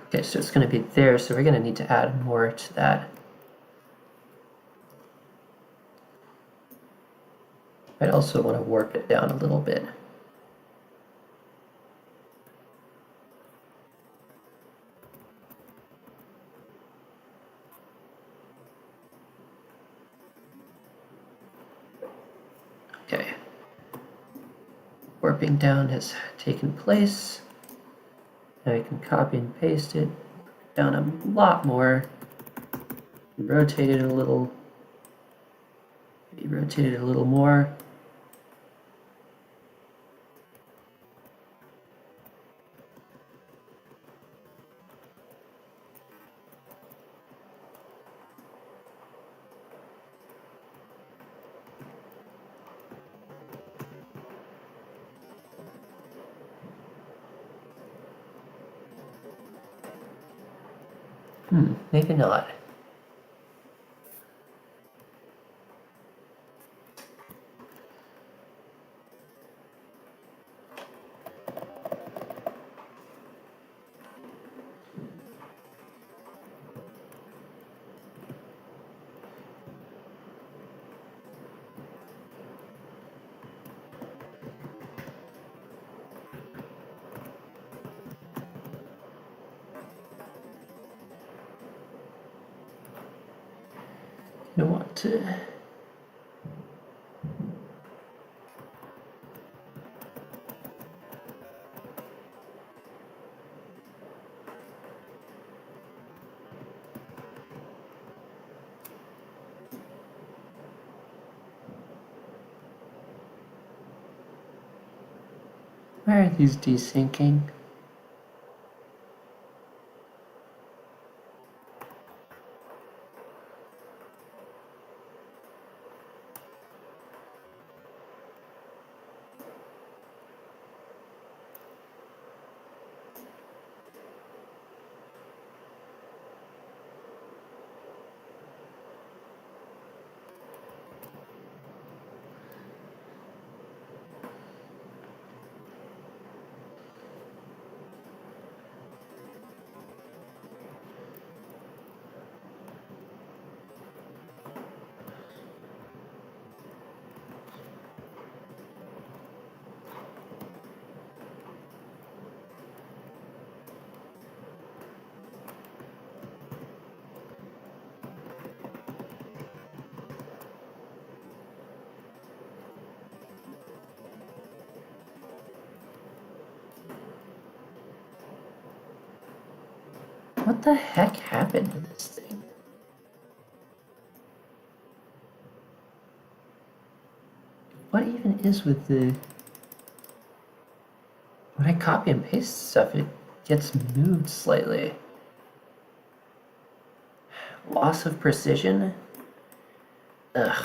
Speaker 1: Okay, so it's going to be there, so we're going to need to add more to that. I'd also want to warp it down a little bit. Okay. Warping down has taken place. Now I can copy and paste it down a lot more. Rotate it a little. Maybe rotate it a little more. Maybe not. I want to. Why are these desyncing? What the heck happened to this thing? What even is with the... When I copy and paste stuff, it gets moved slightly. Loss of precision? Ugh.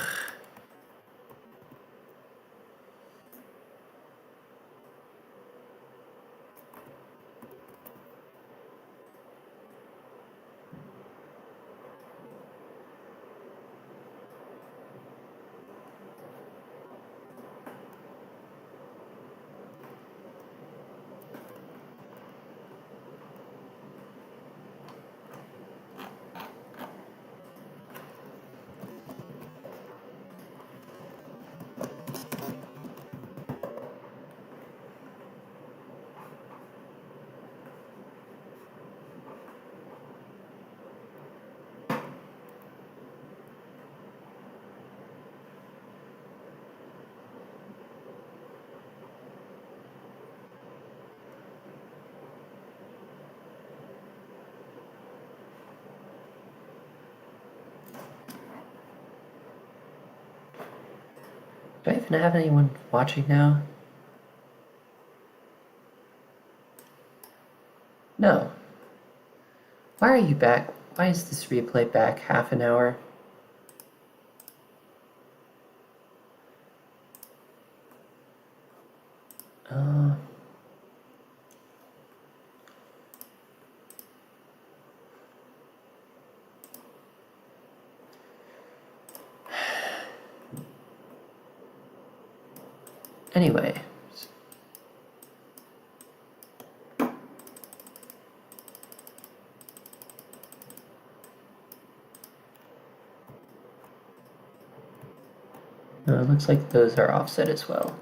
Speaker 1: Do I even have anyone watching now? No. Why are you back? Why is this replay back half an hour? Uh... Anyway. No, it looks like those are offset as well.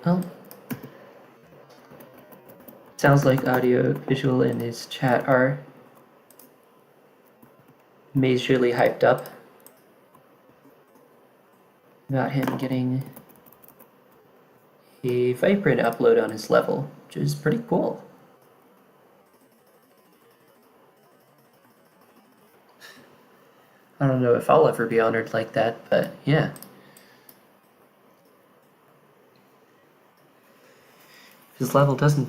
Speaker 1: Well, sounds like audio, visual, and his chat are majorly hyped up about him getting a Vibrant upload on his level, which is pretty cool. I don't know if I'll ever be honored like that, but yeah. His level doesn't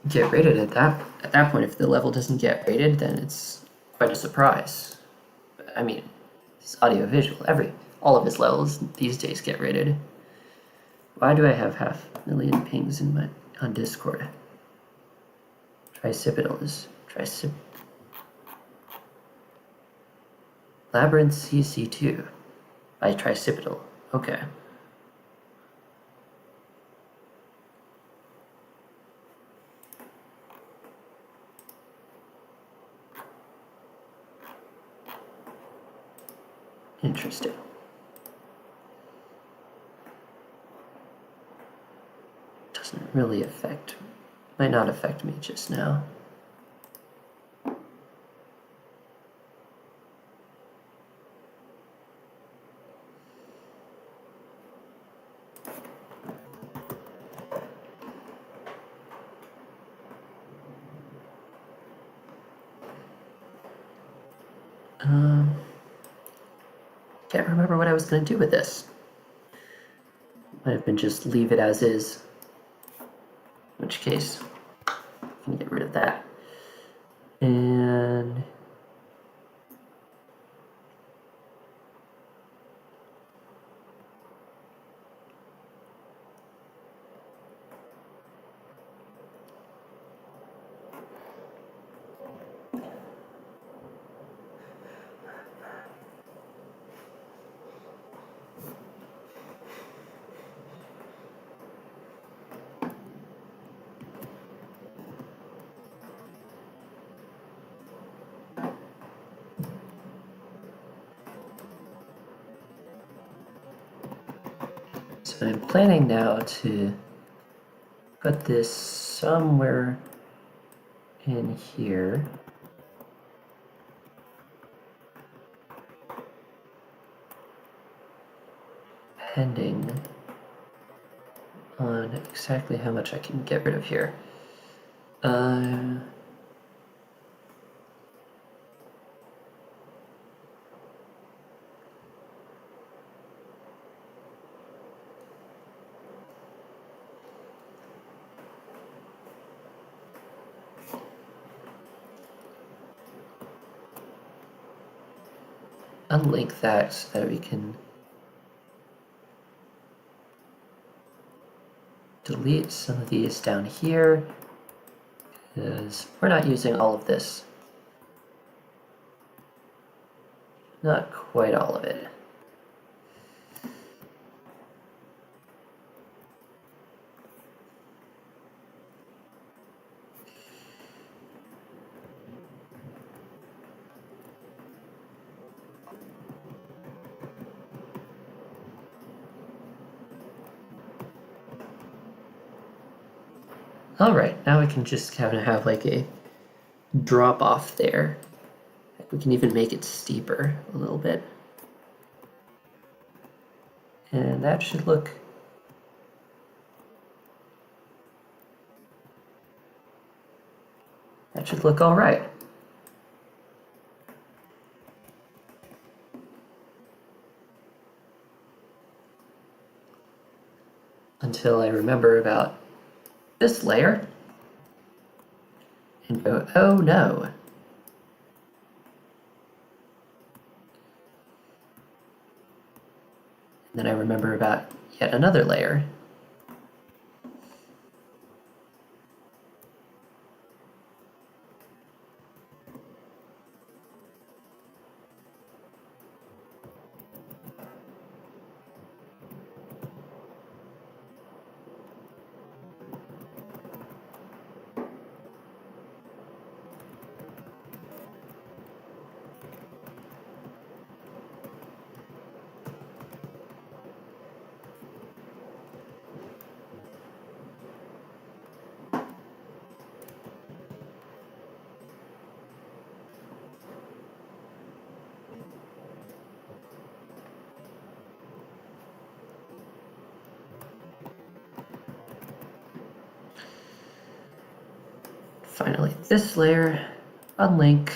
Speaker 1: get rated at that point. If the level doesn't get rated, then it's quite a surprise. I mean, it's audio visual. All of his levels these days get rated. Why do I have 500,000 pings on Discord? Tricipital is Labyrinth CC2 by Tricipital. Okay. Interesting. Doesn't really affect, might not affect me just now. Can't remember what I was going to do with this. Might have been just leave it as is. In which case, I can get rid of that. And so I'm planning now to put this somewhere in here. Depending on exactly how much I can get rid of here. Unlink that so that we can delete some of these down here, because we're not using all of this. Not quite all of it. Alright, now we can just kind of have like a drop off there. We can even make it steeper a little bit. And that should look all right. Until I remember about this layer and go, oh no. And then I remember about yet another layer. Finally, this layer, unlink,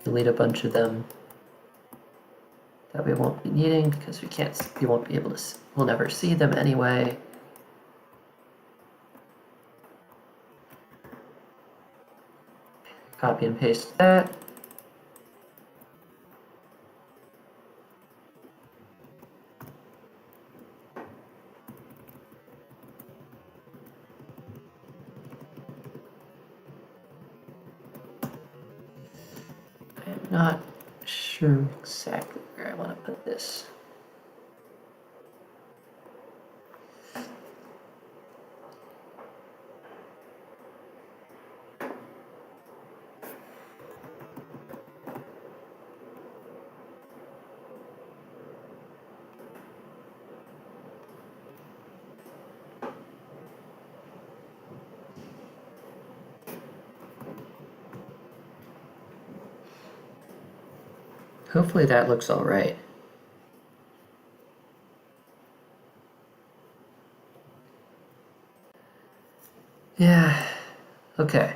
Speaker 1: delete a bunch of them that we won't be needing because we won't be able to, we'll never see them anyway. Copy and paste that. not sure exactly where I want to put this. Hopefully that looks all right. Yeah, okay.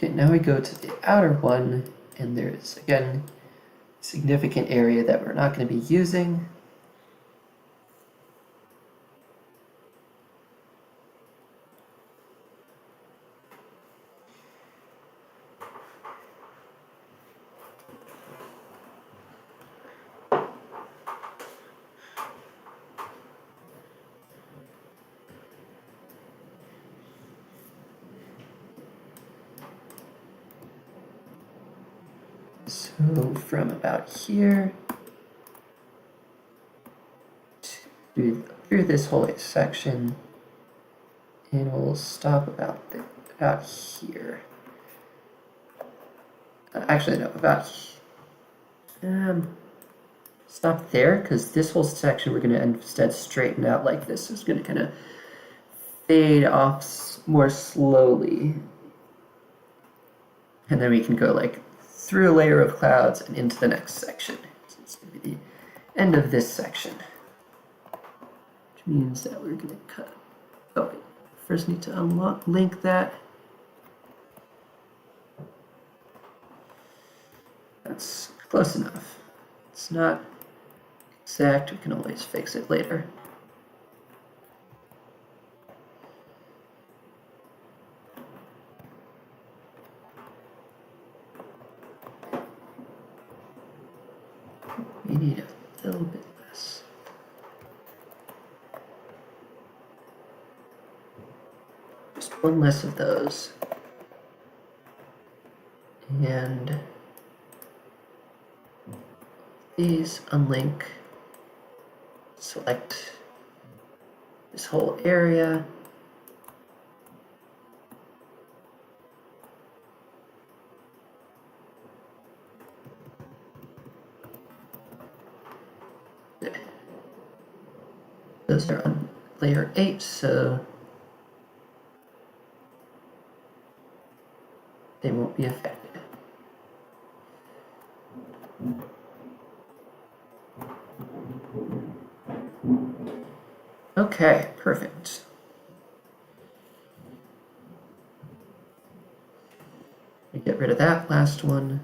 Speaker 1: Okay, now we go to the outer one, and there's, again, a significant area that we're not going to be using. So from about here through this whole section, and we'll stop about here. Actually, no, stop there, because this whole section we're going to instead straighten out like this. It's going to kind of fade off more slowly, and then we can go like through a layer of clouds and into the next section. So it's going to be the end of this section, which means that we're going to cut. Oh, wait. First need to link that. That's close enough. It's not exact, we can always fix it later. We need a little bit less. Just one less of those. And these unlink, select this whole area. Those are on layer 8, so they won't be affected. Okay, perfect. We get rid of that last one.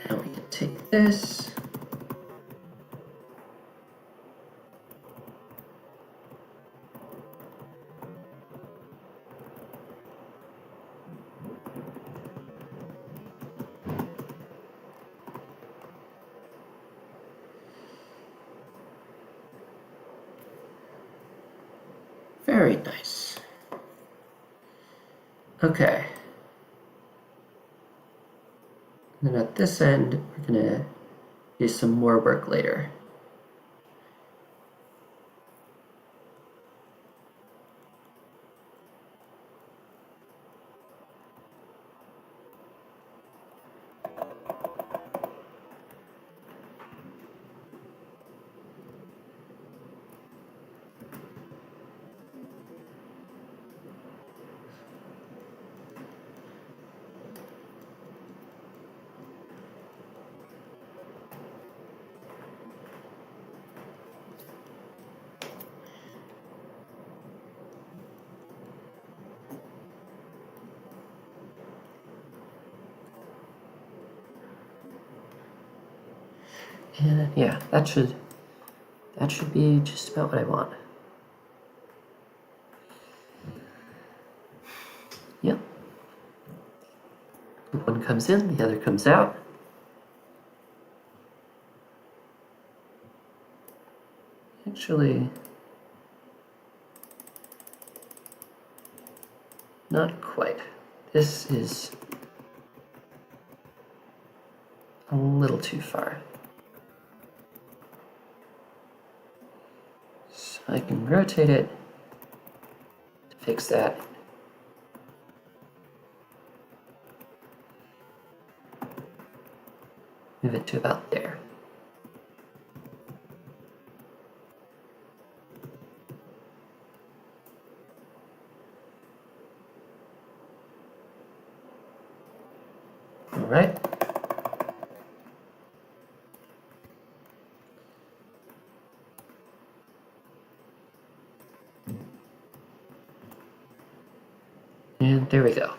Speaker 1: Now we can take this. Very nice. Okay. And then at this end, we're going to do some more work later. And yeah, that should be just about what I want. Yep. One comes in, the other comes out. Actually, not quite. This is a little too far. So I can rotate it to fix that. Move it to about there. All right. And there we go.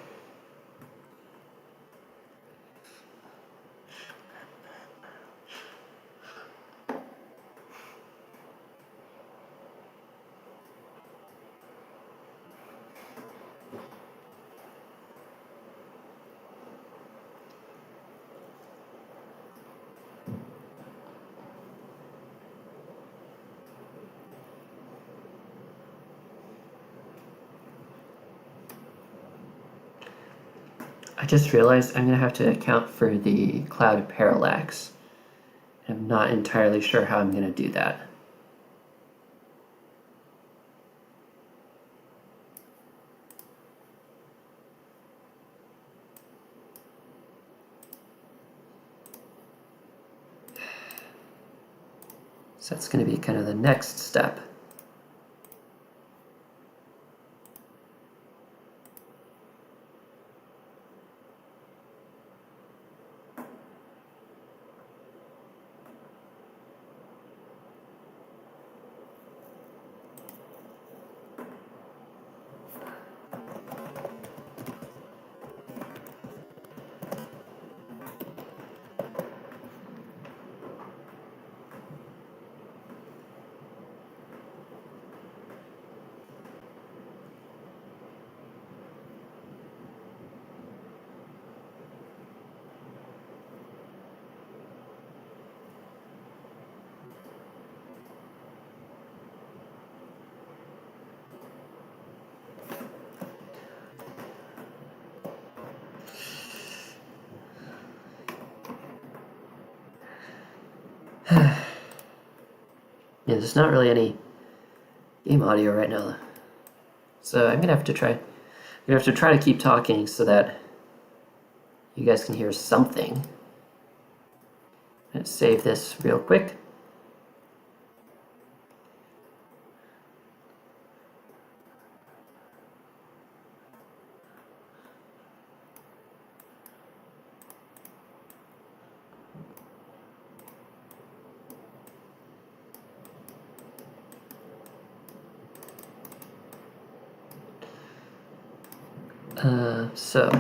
Speaker 1: I just realized I'm going to have to account for the cloud parallax. I'm not entirely sure how I'm going to do that. So that's going to be kind of the next step. Yeah, there's not really any game audio right now, so I'm gonna have to try. I'm gonna have to try to keep talking so that you guys can hear something. Let's save this real quick. So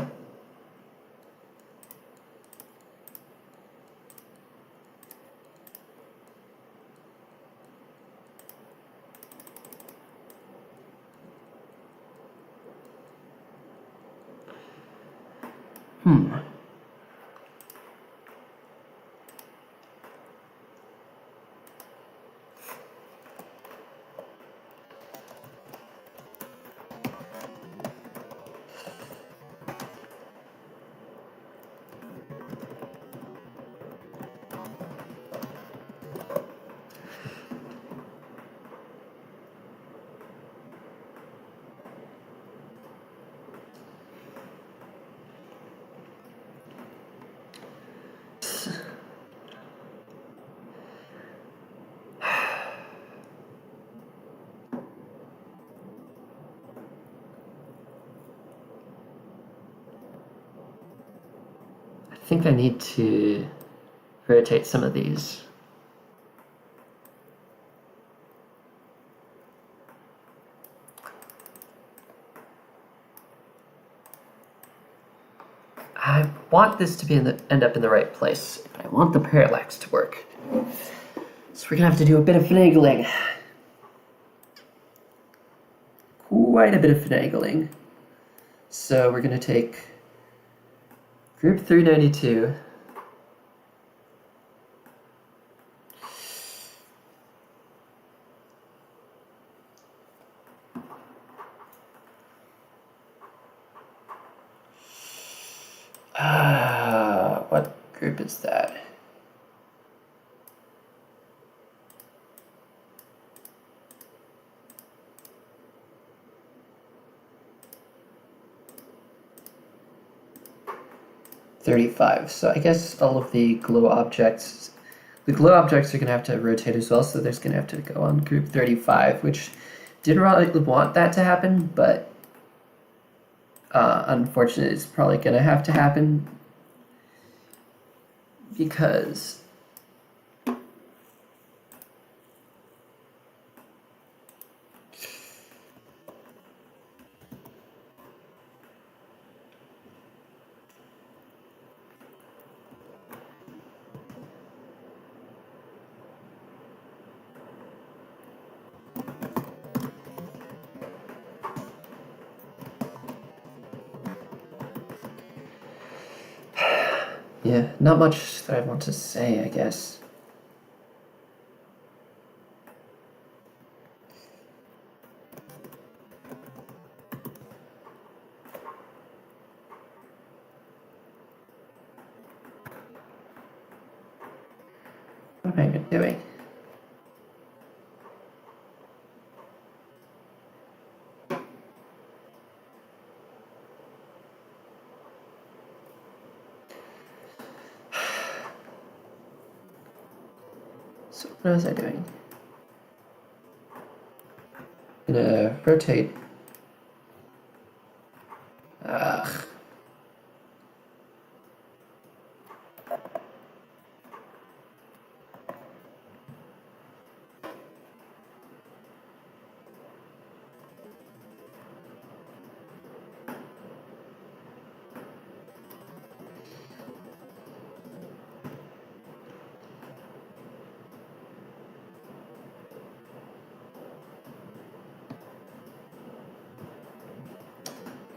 Speaker 1: I think I need to rotate some of these. I want this to be end up in the right place, but I want the parallax to work. So we're gonna have to do a bit of finagling. Quite a bit of finagling. So we're gonna take group 392. What group is that? $35. So I guess all of the glow objects are going to have to rotate as well, so there's going to have to go on group 35, which didn't really want that to happen, but unfortunately it's probably going to have to happen because yeah, not much that I want to say, I guess. What am I even doing? So what was I doing? I'm gonna rotate. Ugh.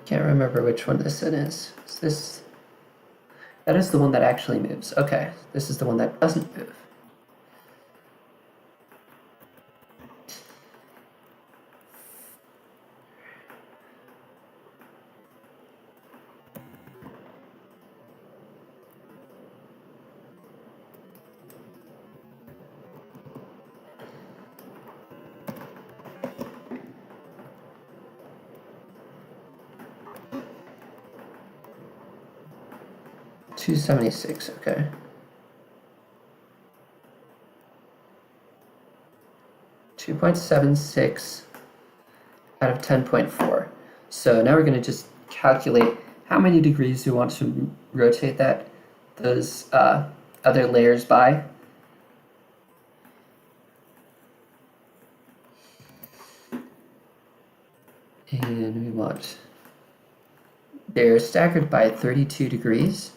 Speaker 1: Can't remember which one this is. Is this? That is the one that actually moves. Okay, this is the one that doesn't move. $276, okay. $2.76 out of 10.4. So now we're going to just calculate how many degrees we want to rotate those other layers by. And we want, they're staggered by 32 degrees.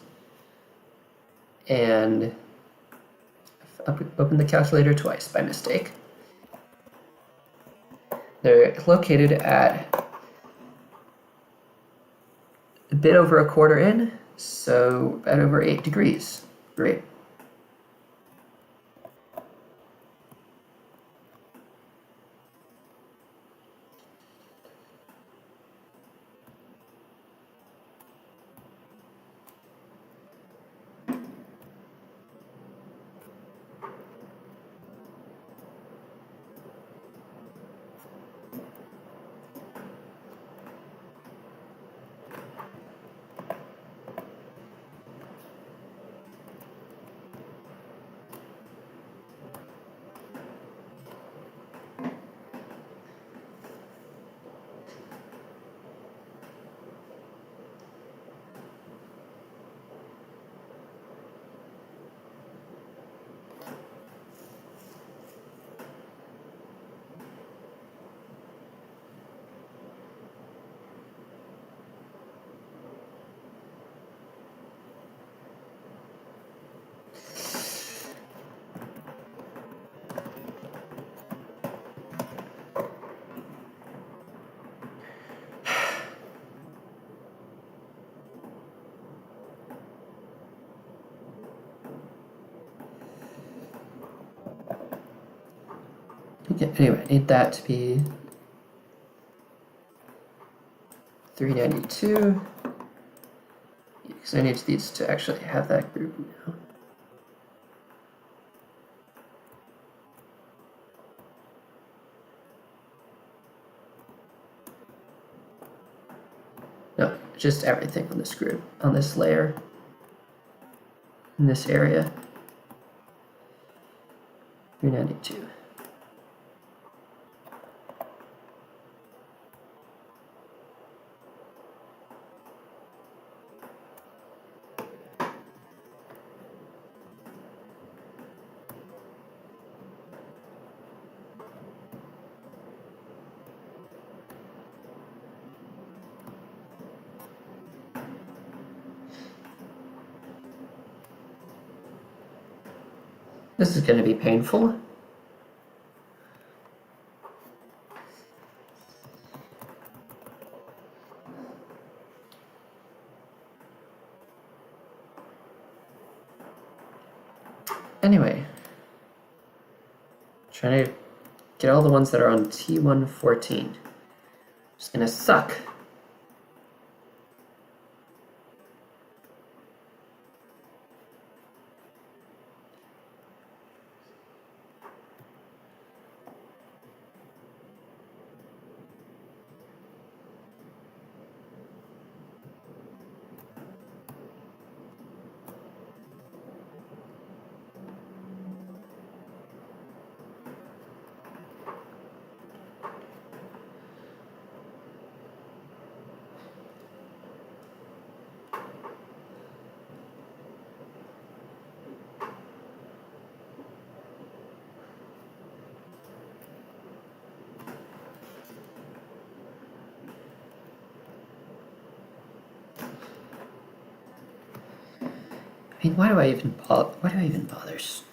Speaker 1: And open the calculator twice by mistake. They're located at a bit over a quarter in, so at over 8 degrees. Great. Okay, anyway, I need that to be 392. Because I need these to actually have that group now. No, just everything on this group, on this layer, in this area. 392. This is going to be painful. Anyway, trying to get all the ones that are on T114. It's going to suck. I mean, why do I even bother streaming?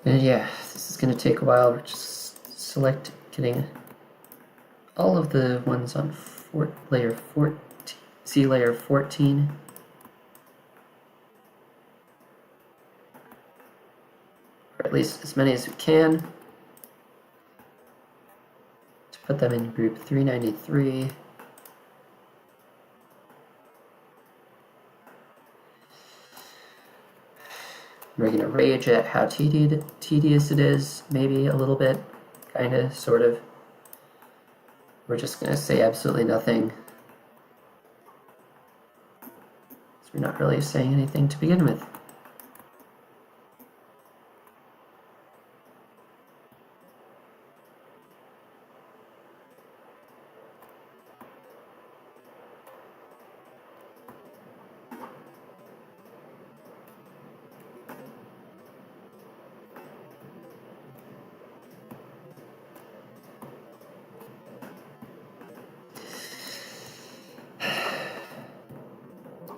Speaker 1: And yeah, this is going to take a while. We're just getting all of the ones on layer 14, Z layer 14. Or at least as many as we can. To put them in group 393. We're going to rage at how tedious it is, maybe a little bit, kind of, sort of. We're just going to say absolutely nothing. So we're not really saying anything to begin with.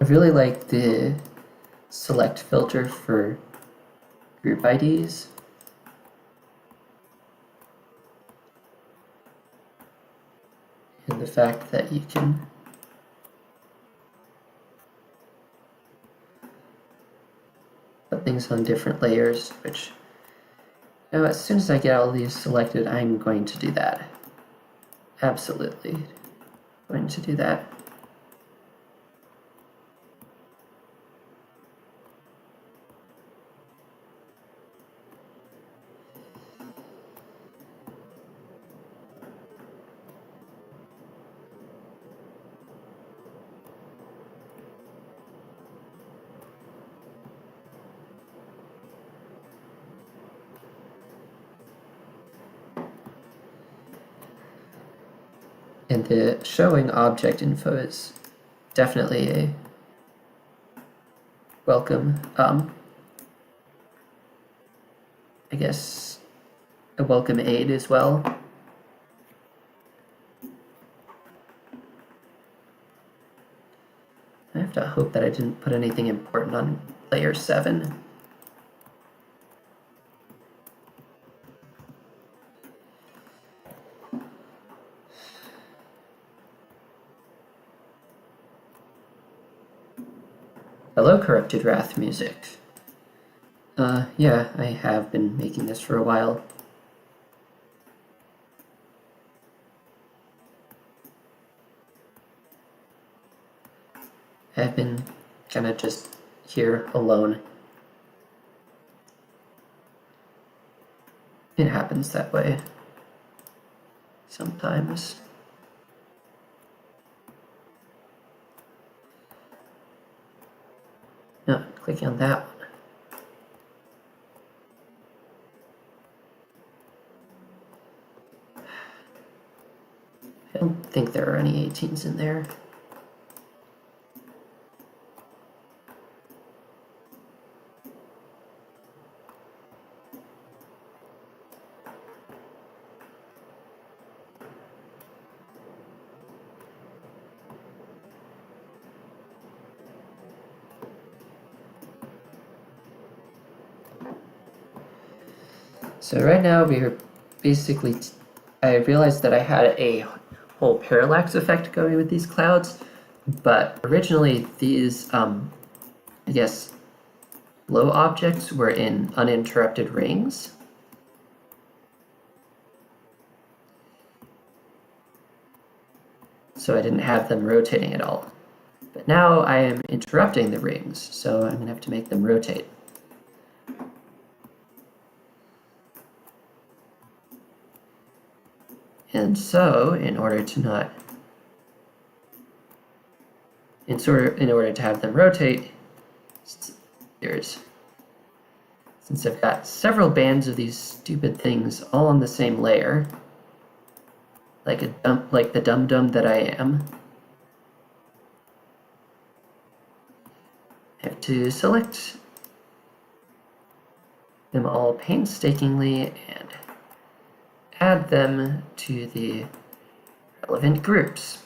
Speaker 1: I really like the select filter for group IDs. And the fact that you can put things on different layers, which, you know, as soon as I get all these selected, I'm going to do that. Absolutely going to do that. And the showing object info is definitely a welcome, I guess, a welcome aid as well. I have to hope that I didn't put anything important on layer 7. Hello, Corrupted Wrath music. Yeah, I have been making this for a while. I've been kind of just here alone. It happens that way sometimes. No, clicking on that one. I don't think there are any 18s in there. So right now we're basically, I realized that I had a whole parallax effect going with these clouds, but originally these, I guess, low objects were in uninterrupted rings. So I didn't have them rotating at all. But now I am interrupting the rings, so I'm gonna have to make them rotate. And so, in order to have them rotate, since I've got several bands of these stupid things all on the same layer, like the dum-dum that I am, I have to select them all painstakingly and add them to the relevant groups.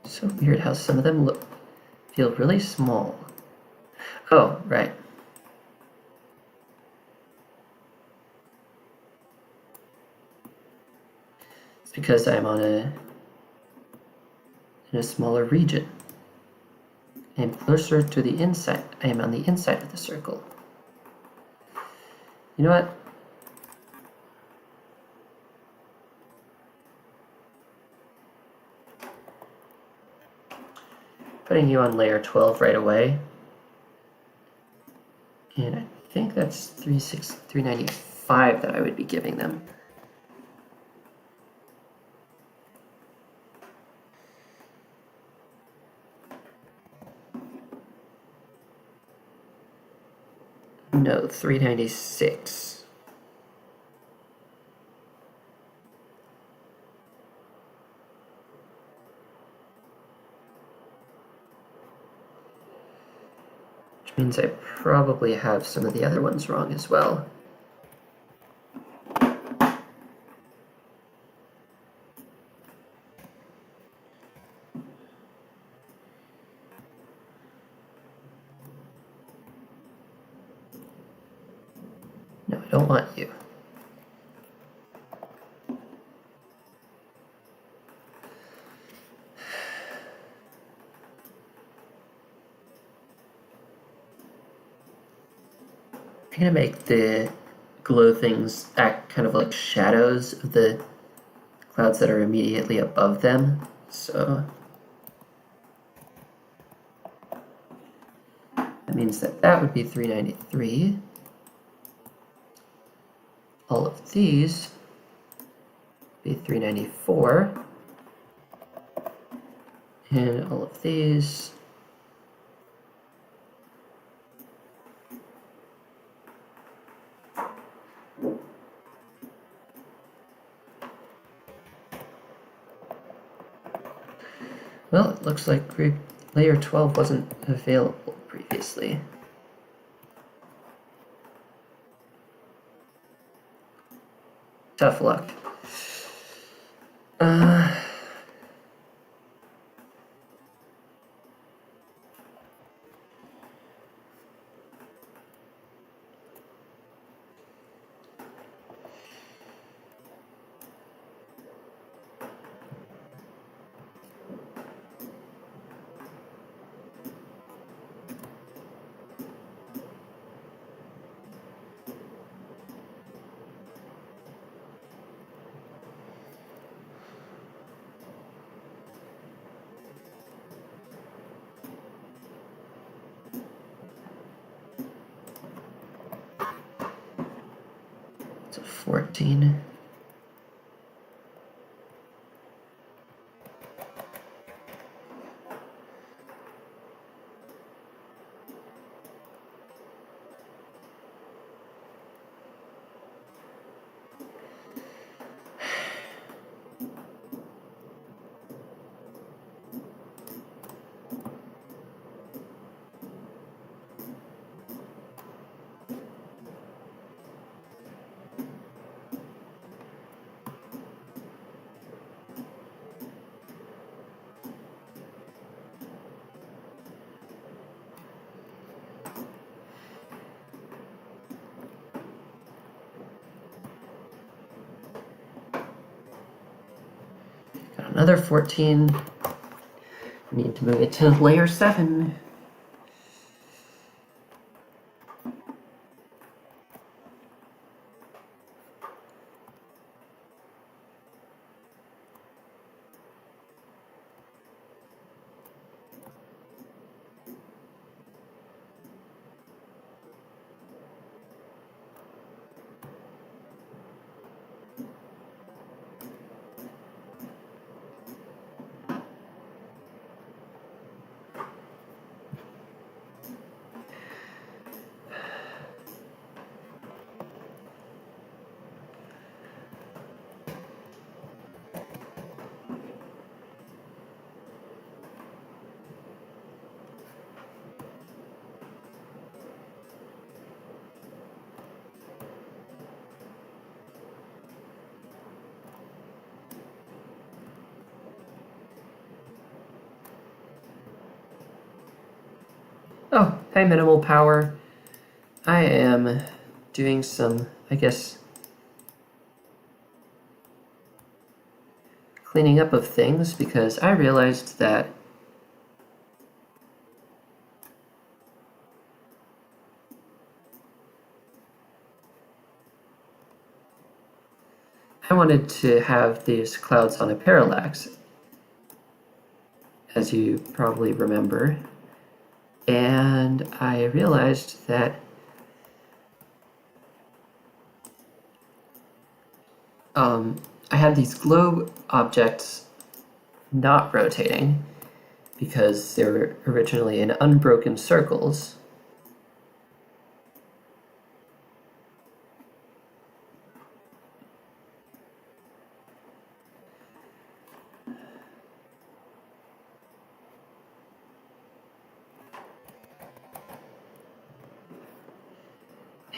Speaker 1: So weird how some of them feel really small. Oh, right. It's because I'm in a smaller region. I'm closer to the inside. I am on the inside of the circle. You know what? Putting you on layer 12 right away. And I think that's 395 that I would be giving them. No, 396. Which means I probably have some of the other ones wrong as well. No, I don't want you. I'm gonna make the glow things act kind of like shadows of the clouds that are immediately above them. So that means that would be 393. All of these would be 394. And all of these. Well, it looks like group layer 12 wasn't available previously. Tough luck. It's a 14. Got another 14. We need to move it to layer 7. Oh, hi, minimal power. I am doing some, I guess, cleaning up of things because I realized that I wanted to have these clouds on a parallax, as you probably remember, and I realized that I had these globe objects not rotating because they were originally in unbroken circles.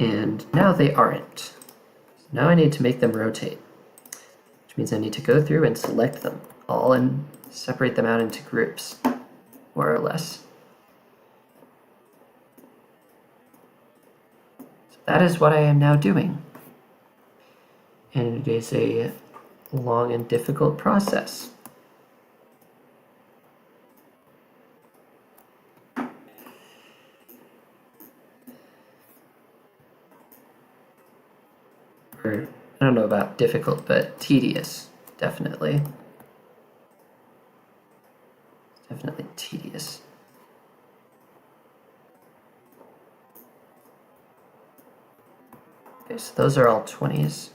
Speaker 1: And now they aren't. Now I need to make them rotate, which means I need to go through and select them all and separate them out into groups, more or less. So that is what I am now doing. And it is a long and difficult process. Or, I don't know about difficult, but tedious, definitely. Definitely tedious. Okay, so those are all 20s.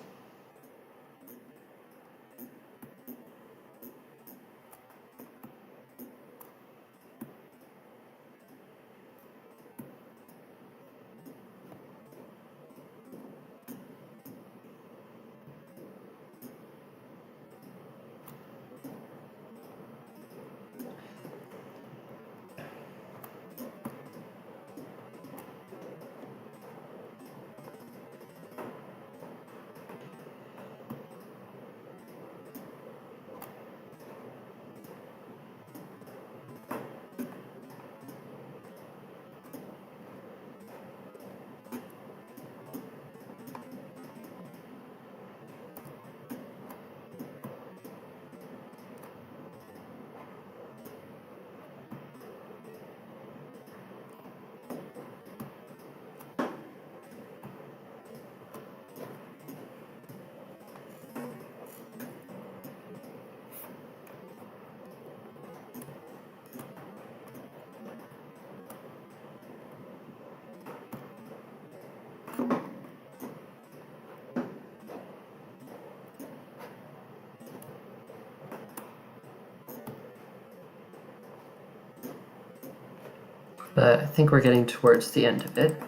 Speaker 1: But I think we're getting towards the end of it.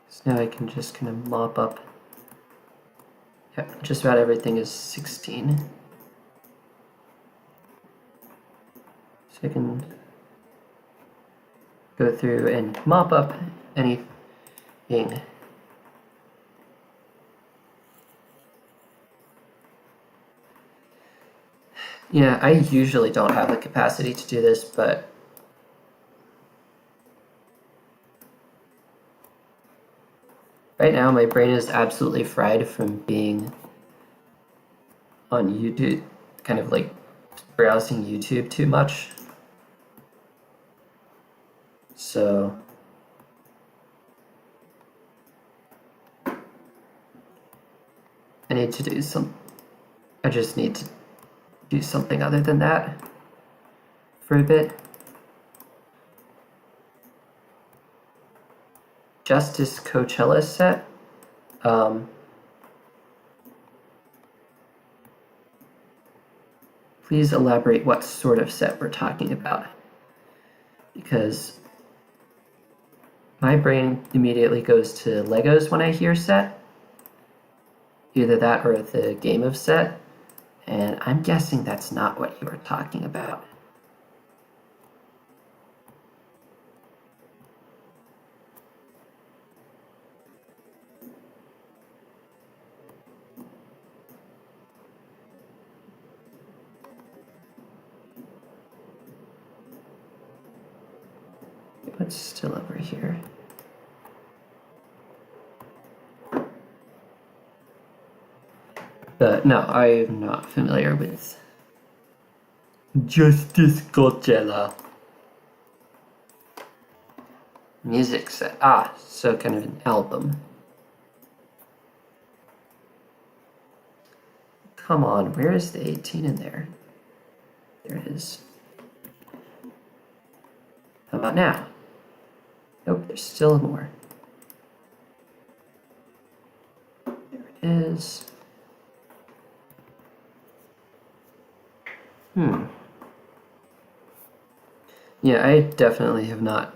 Speaker 1: So now I can just kind of mop up. Yep, just about everything is 16. So I can go through and mop up anything. Yeah, I usually don't have the capacity to do this, but right now my brain is absolutely fried from being on YouTube, kind of like browsing YouTube too much. So I need to do I just need to do something other than that for a bit. Justice Coachella set. Please elaborate what sort of set we're talking about, because my brain immediately goes to Legos when I hear set. Either that or the game of set, and I'm guessing that's not what you were talking about. What's still over here? But no, I'm not familiar with Justice Coachella. Music set. Ah, so kind of an album. Come on, where is the 18 in there? There it is. How about now? Nope, there's still more. There it is. Yeah, I definitely have not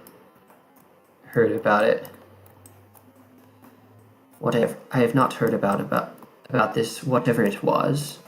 Speaker 1: heard about it. I have not heard about this, whatever it was.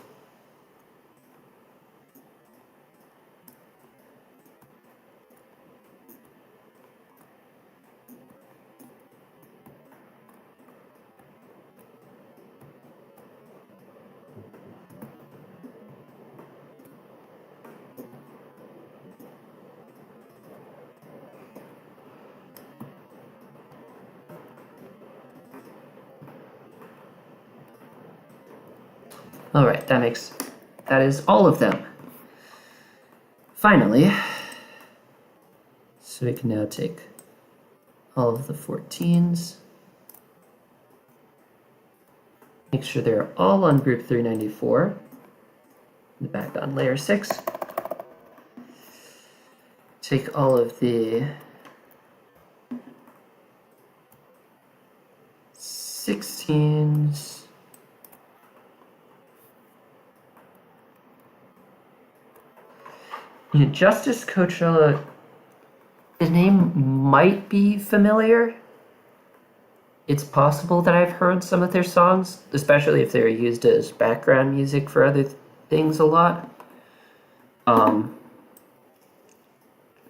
Speaker 1: All right, that is all of them. Finally, so we can now take all of the 14s, make sure they're all on group 394, and back on layer 6. Take all of the 16s, Justice Coachella, the name might be familiar. It's possible that I've heard some of their songs, especially if they're used as background music for other things a lot.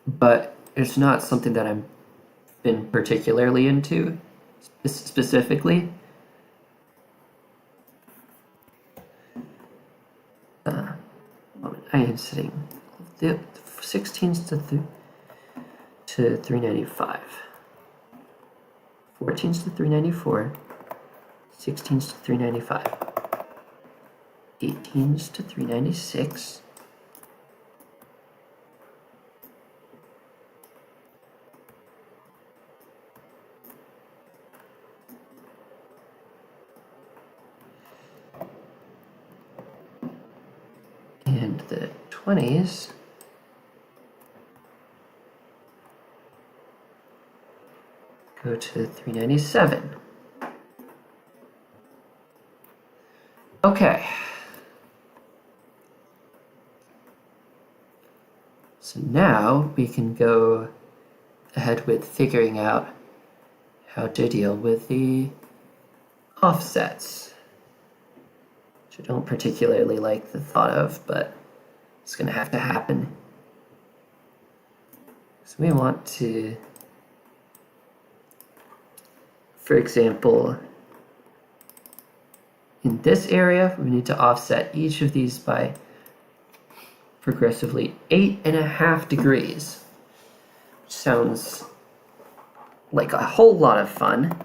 Speaker 1: But it's not something that I've been particularly into specifically. I am setting the 16s to 395, 14s to 394, 16s to 395, 18s to 396, and the 20s go to 397. Okay. So now we can go ahead with figuring out how to deal with the offsets, which I don't particularly like the thought of, but it's going to have to happen. So we want to, for example, in this area, we need to offset each of these by progressively 8.5 degrees, which sounds like a whole lot of fun.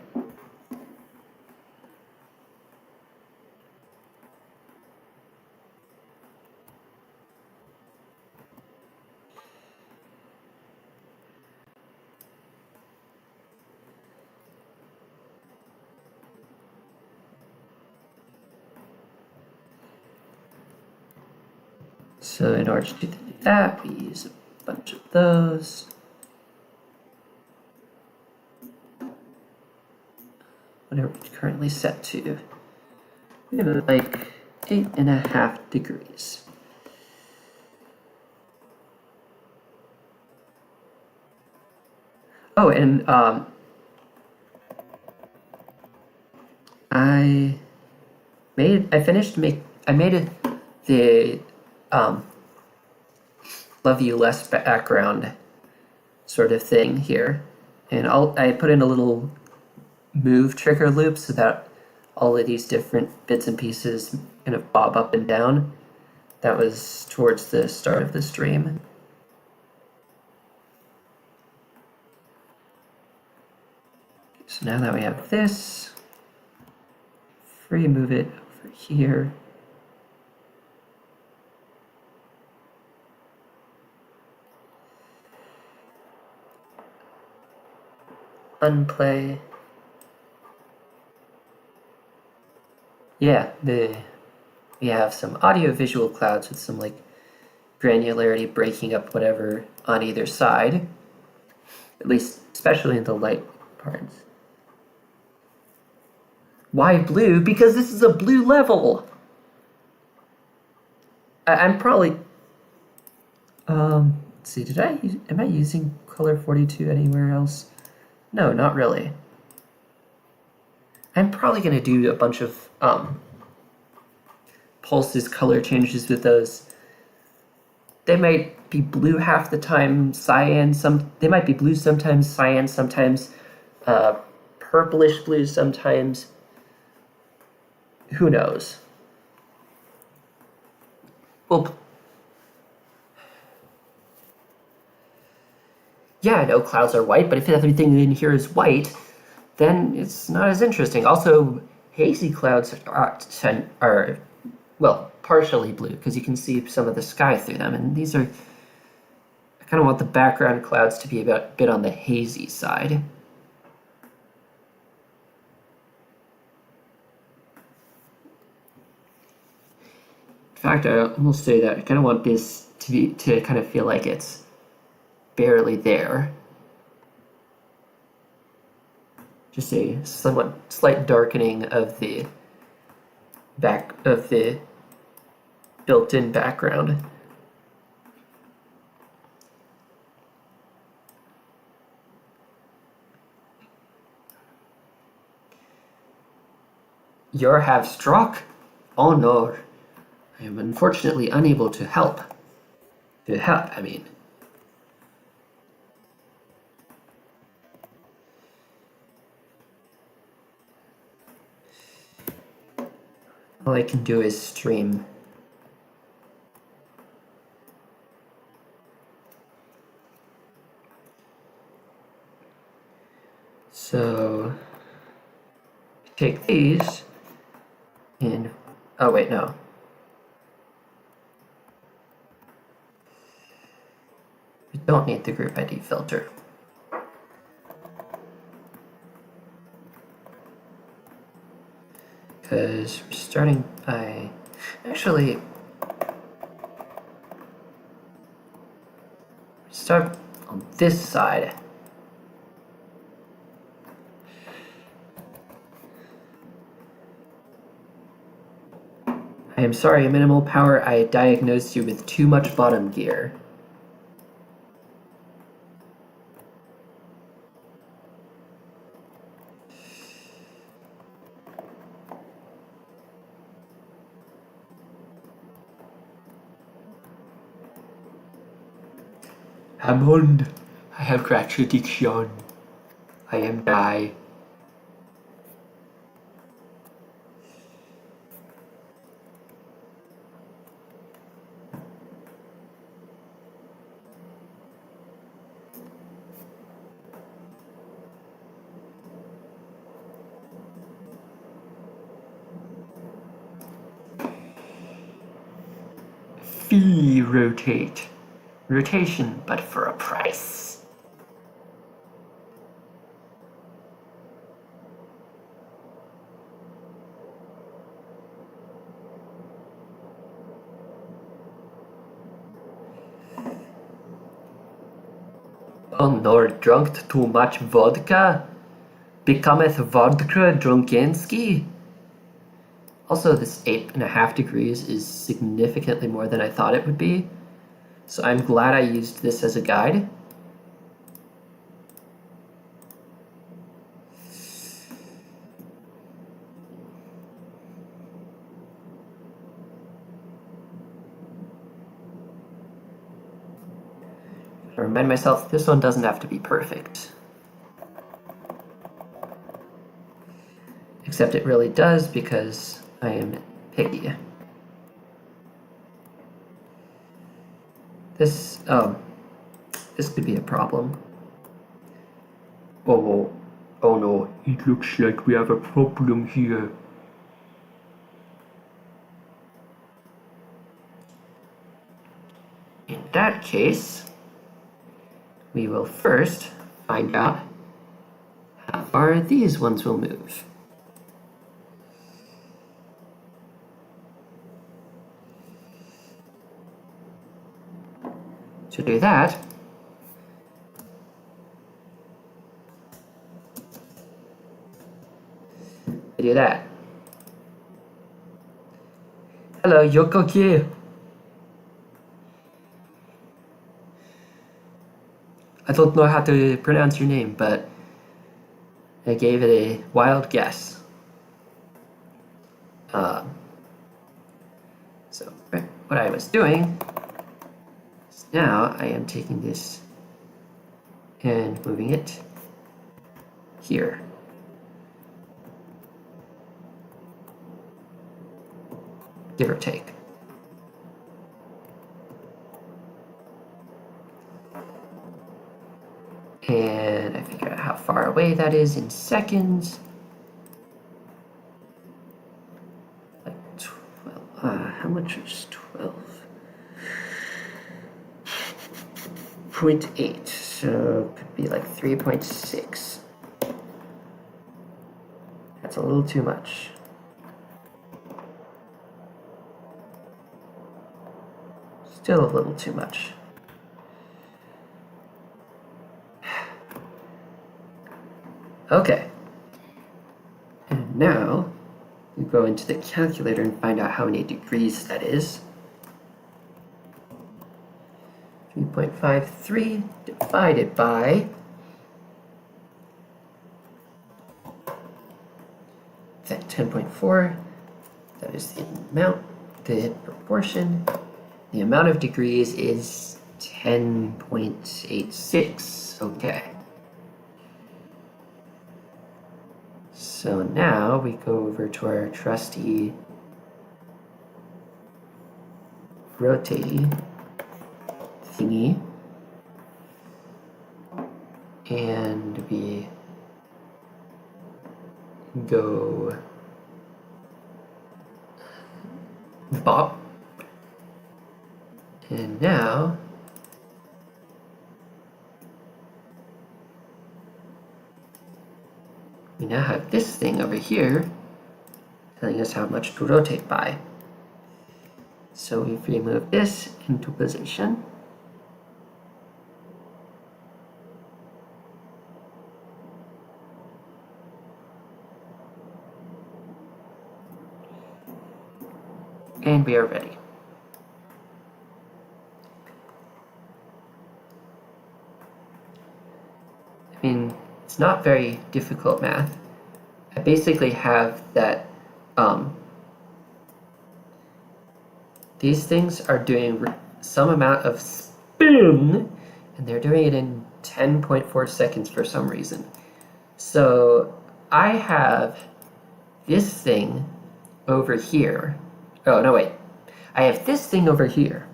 Speaker 1: So in order to do that, we use a bunch of those. Whatever it's currently set to. We're gonna like 8.5 degrees. Oh, and I made the love you less background sort of thing here, and I put in a little move trigger loop so that all of these different bits and pieces kind of bob up and down. That was towards the start of the stream. So now that we have this, free move it over here. Unplay. Yeah, we have some audio-visual clouds with some like granularity breaking up whatever on either side, at least especially in the light parts. Why blue? Because this is a blue level. I'm probably let's see, am I using color 42 anywhere else? No, not really. I'm probably going to do a bunch of pulses, color changes with those. They might be blue half the time, cyan, they might be blue sometimes, cyan sometimes, purplish blue sometimes. Who knows? Well, yeah, I know clouds are white, but if everything in here is white, then it's not as interesting. Also, hazy clouds are well, partially blue, because you can see some of the sky through them, and these are, I kind of want the background clouds to be a bit on the hazy side. In fact, I almost say that I kind of want this to kind of feel like it's barely there. Just a somewhat slight darkening of the back of the built-in background. You have struck? Oh no, I am unfortunately unable to help. I mean. All I can do is stream. So, take these and, oh wait, no. We don't need the group ID filter. Because we're starting by, actually, start on this side. I am sorry, minimal power, I diagnosed you with too much bottom gear. Hammond, I have cracked addiction. I am die. Fee rotate. Rotation, but for a price. Oh, nor drunk too much vodka? Becometh vodka drunkenski? Also, this 8.5 degrees is significantly more than I thought it would be. So I'm glad I used this as a guide. I remind myself this one doesn't have to be perfect. Except it really does because I am picky. This could be a problem. Oh no, it looks like we have a problem here. In that case, we will first find out how far these ones will move. To do that, I do that. Hello, Yokoki. I don't know how to pronounce your name, but I gave it a wild guess. So what I was doing is now I am taking this and moving it here. Give or take. And I figure out how far away that is in seconds. Like 12. How much is 12.8? So it could be like 3.6. That's a little too much. Still a little too much. Okay. And now we go into the calculator and find out how many degrees that is. 3.53 divided by that 10.4. That is the amount, the proportion. The amount of degrees is 10.86. Okay. So now we go over to our trusty rotate thingy, and we go bop, and now we now have this thing over here telling us how much to rotate by. So if we move this into position, and we are ready. I mean, it's not very difficult math. I basically have that these things are doing some amount of spin, and they're doing it in 10.4 seconds for some reason. So I have this thing over here. Oh, no, wait. I have this thing over here.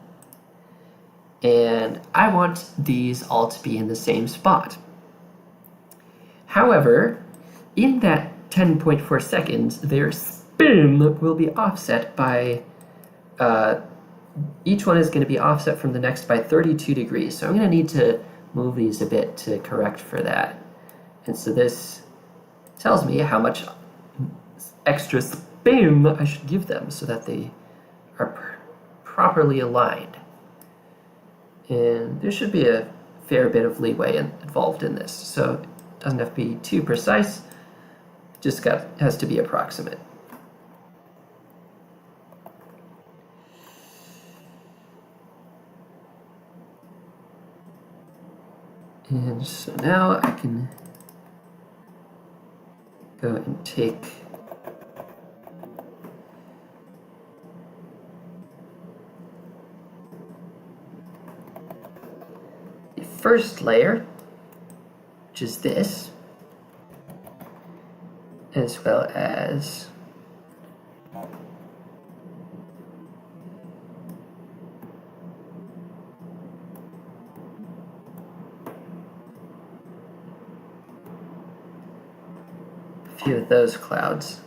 Speaker 1: And I want these all to be in the same spot. However, in that 10.4 seconds, their spin will be offset by, each one is going to be offset from the next by 32 degrees. So I'm going to need to move these a bit to correct for that. And so this tells me how much extra spin I should give them so that they are properly aligned. And there should be a fair bit of leeway involved in this, so it doesn't have to be too precise, just has to be approximate. And so now I can go and take the first layer, which is this, as well as a few of those clouds.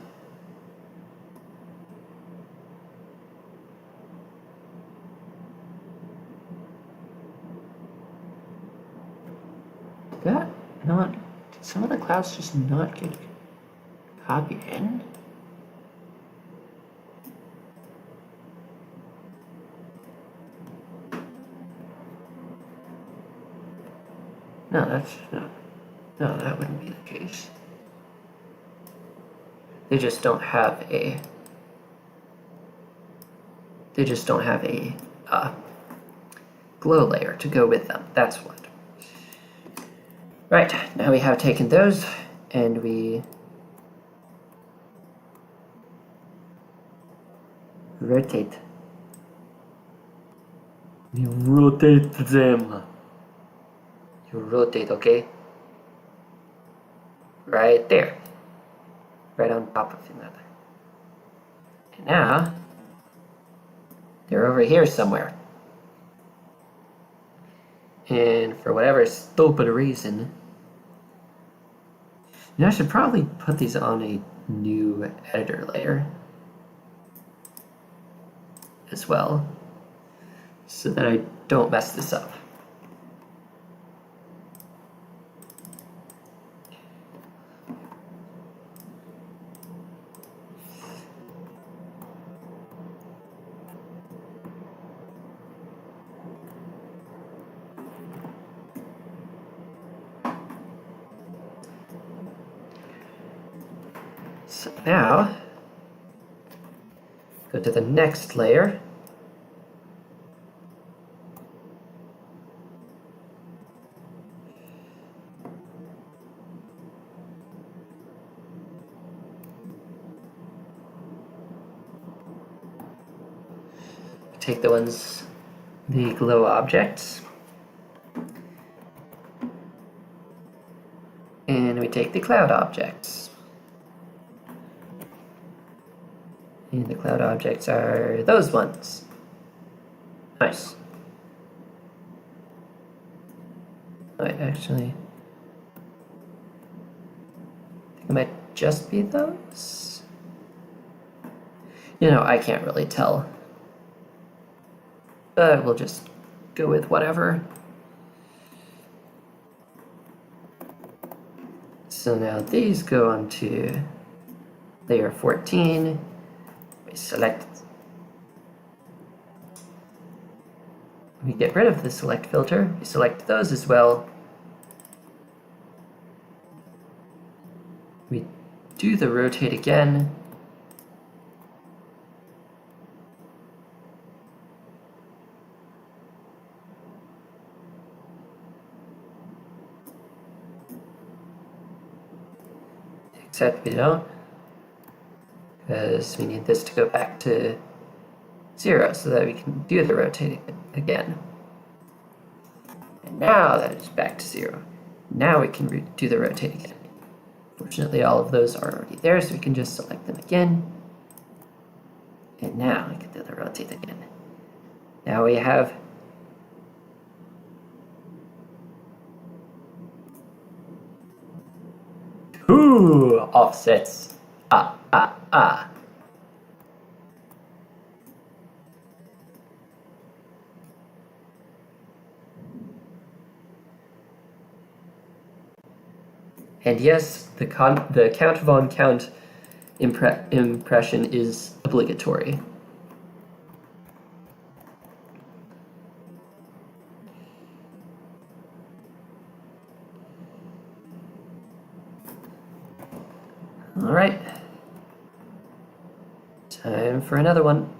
Speaker 1: Did some of the clouds just not get copied in? No, that wouldn't be the case. They just don't have a glow layer to go with them. That's what. Right, now we have taken those and we rotate. We rotate them. You rotate, okay? Right there. Right on top of another. And now, they're over here somewhere. And for whatever stupid reason, I should probably put these on a new editor layer as well, so that I don't mess this up. So now, go to the next layer. Take the glow objects, and we take the cloud objects. And the cloud objects are those ones. Nice. Might actually, I think it might just be those. I can't really tell. But we'll just go with whatever. So now these go onto layer 14. We select. We get rid of the select filter. We select those as well. We do the rotate again. Except we don't, because we need this to go back to 0 so that we can do the rotating again. And now that is back to 0. Now we can do the rotate again. Fortunately, all of those are already there, so we can just select them again. And now we can do the rotate again. Now we have two offsets. Ah. And yes, the count von count impression is obligatory. All right. Time for another one.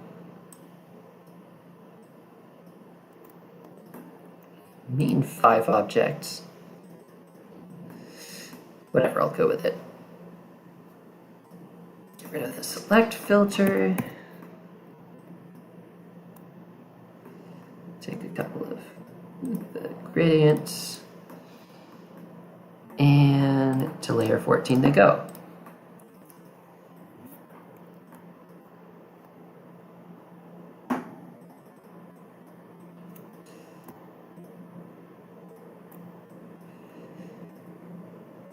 Speaker 1: Mean 5 objects. Whatever, I'll go with it. Get rid of the select filter. Take a couple of the gradients. And to layer 14 they go.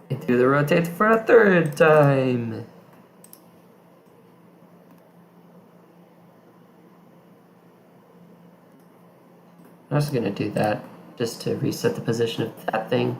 Speaker 1: And do the rotate for a third time. I'm just gonna do that just to reset the position of that thing.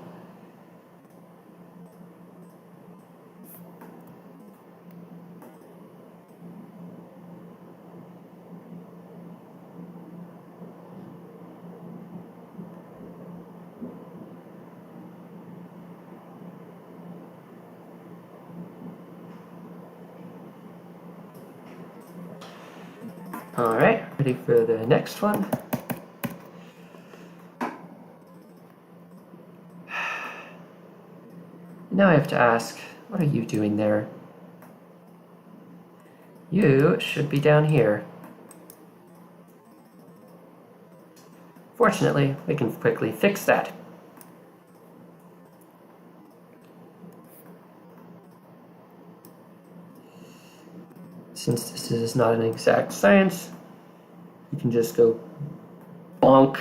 Speaker 1: All right, ready for the next one. Now I have to ask, what are you doing there? You should be down here. Fortunately, we can quickly fix that. Since this is not an exact science, you can just go bonk,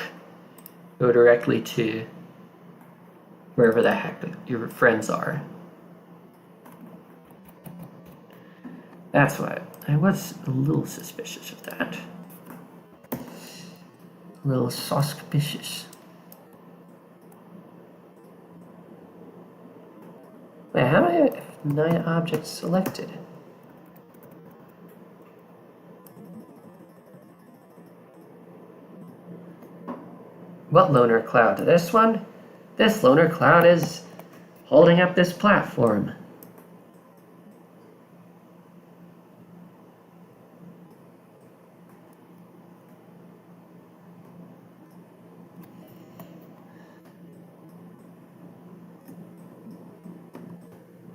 Speaker 1: go directly to wherever the heck your friends are. That's why I was a little suspicious of that. A little suspicious. Wait, how do I have 9 objects selected? What loner cloud? This one? This loner cloud is holding up this platform.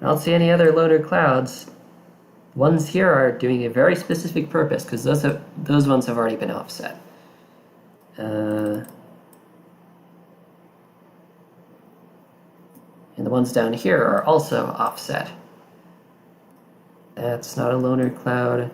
Speaker 1: I don't see any other loner clouds. Ones here are doing a very specific purpose because those ones have already been offset. And the ones down here are also offset. That's not a loner cloud.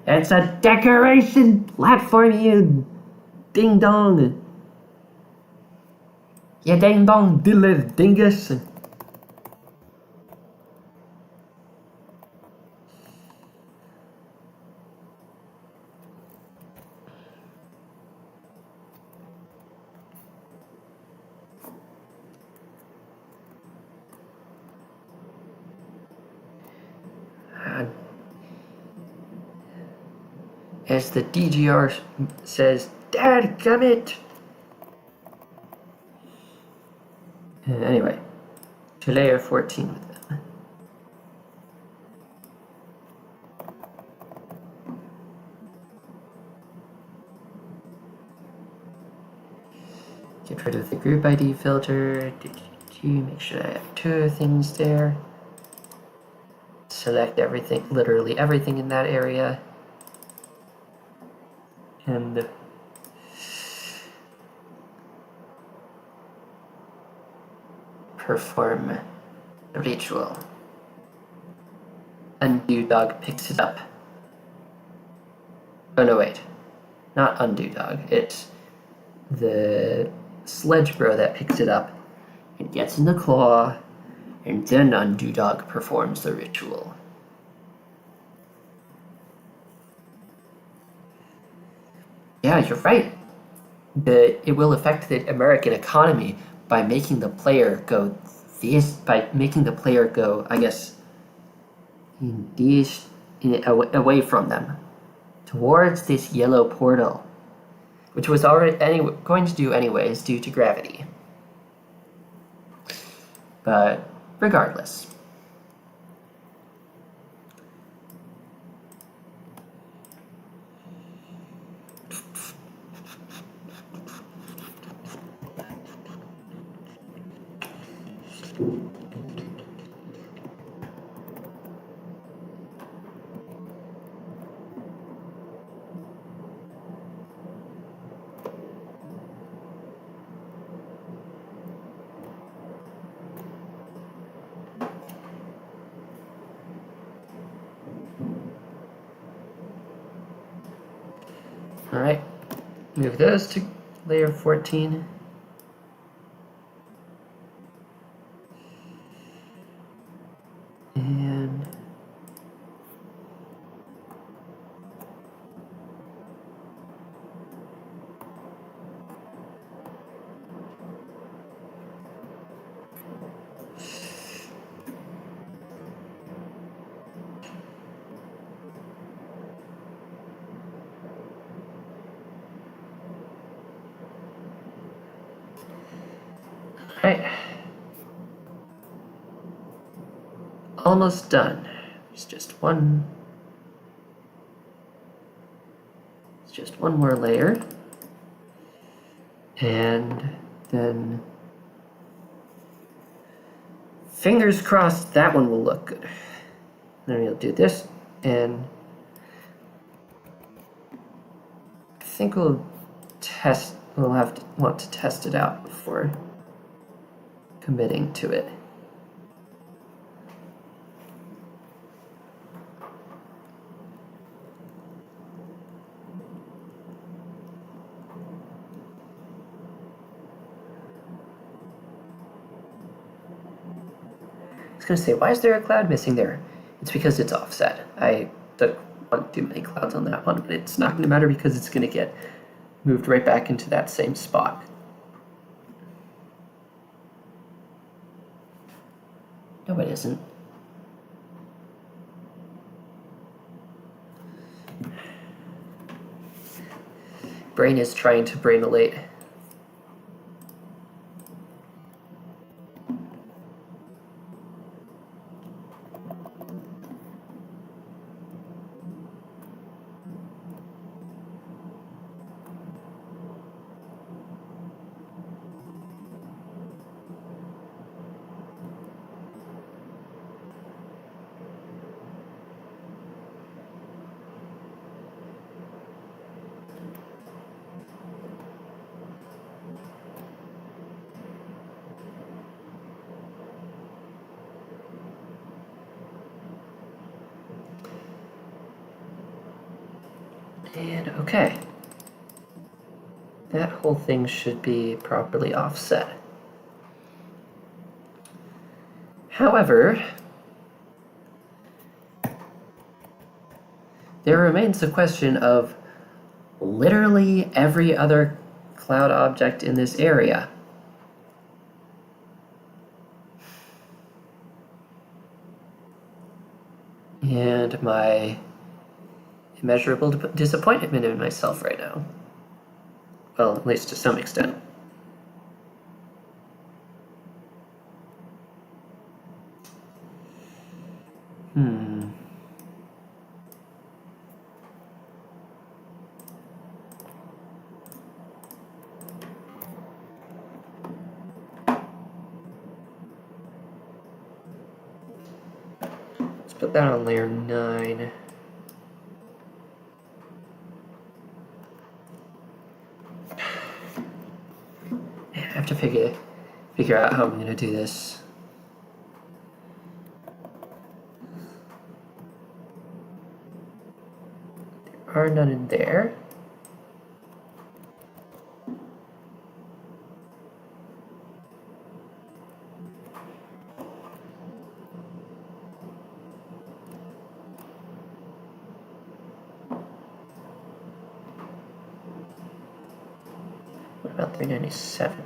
Speaker 1: It's a decoration platform, you ding dong. You ding dong diddle dingus. As the DGR says, dadgummit! Anyway, to layer 14 with them. rid of the group ID filter. Make sure I have two things there. Select everything, literally everything in that area. And perform a ritual. Undo Dog picks it up. Oh no, wait. Not Undo Dog. It's the Sledge Bro that picks it up. It gets in the claw, and then Undo Dog performs the ritual. Yeah, you're right. It will affect the American economy by making the player go I guess, away from them, towards this yellow portal, which was already going to do anyways due to gravity. But regardless. Alright, move those to layer 14. And alright. Almost done. It's just one more layer. And then fingers crossed that one will look good. Then we'll do this, and I think we'll want to test it out before committing to it. I was going to say, why is there a cloud missing there? It's because it's offset. I don't want too many clouds on that one, but it's not going to matter because it's going to get moved right back into that same spot. No, it isn't. Brain is trying to brainolate. And okay. That whole thing should be properly offset. However, there remains the question of literally every other cloud object in this area. And my immeasurable disappointment in myself right now. Well, at least to some extent. put that on layer 9. I have to figure out how I'm gonna do this. There are none in there. What about 397?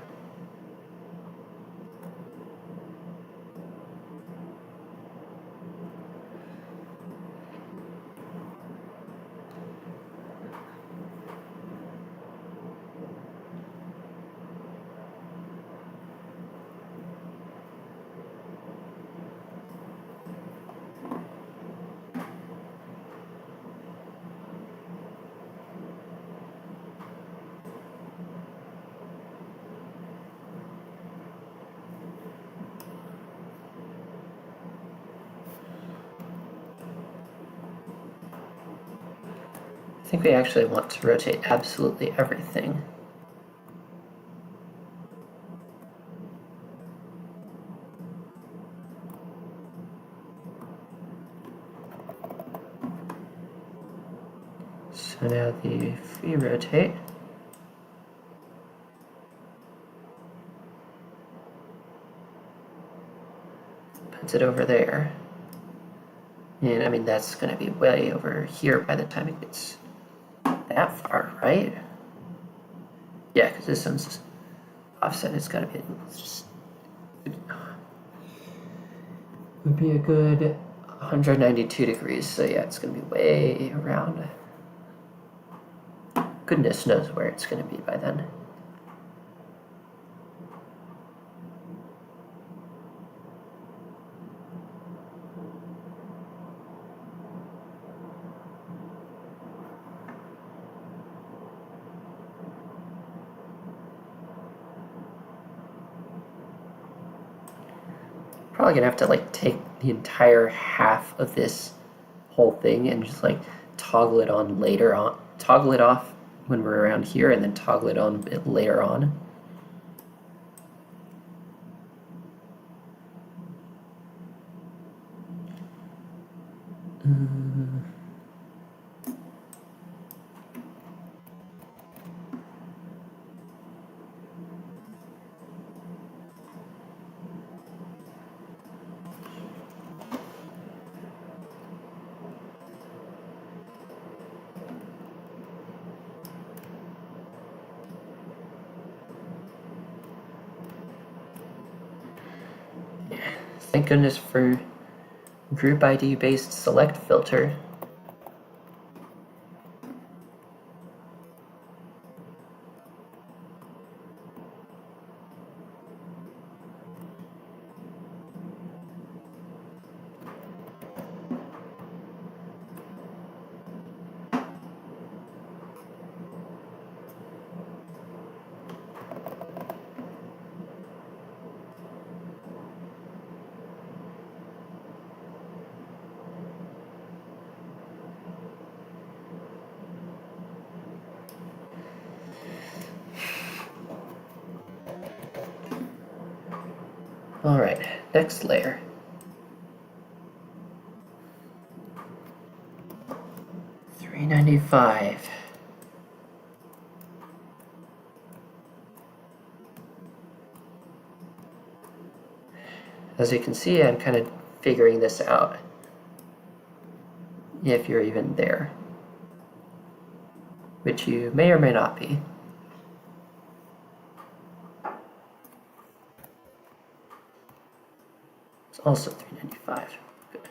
Speaker 1: I think we actually want to rotate absolutely everything. So now the free rotate puts it over there. And I mean, that's going to be way over here by the time it gets that far, right? Yeah, because this one's offset. It's got to be just, would be a good 192 degrees. So yeah, it's going to be way around. Goodness knows where it's going to be by then. Probably gonna have to like take the entire half of this whole thing and just like toggle it on later on, toggle it off when we're around here, and then toggle it on a bit later on. Thank goodness for group ID based select filter. All right, next layer. $395. As you can see, I'm kind of figuring this out. If you're even there, which you may or may not be. It's also $395. Good.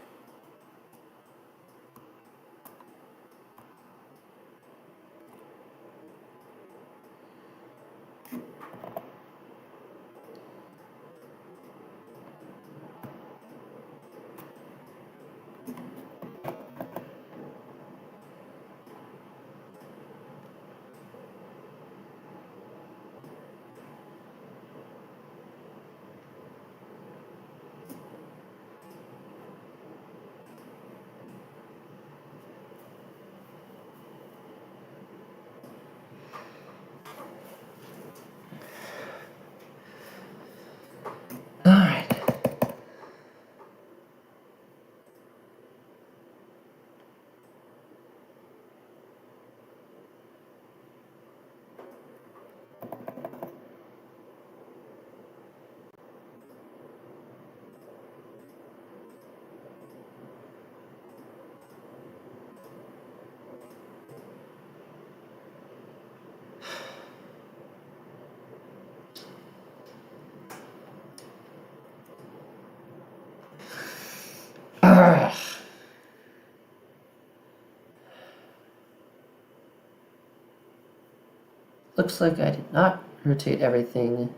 Speaker 1: Looks like I did not rotate everything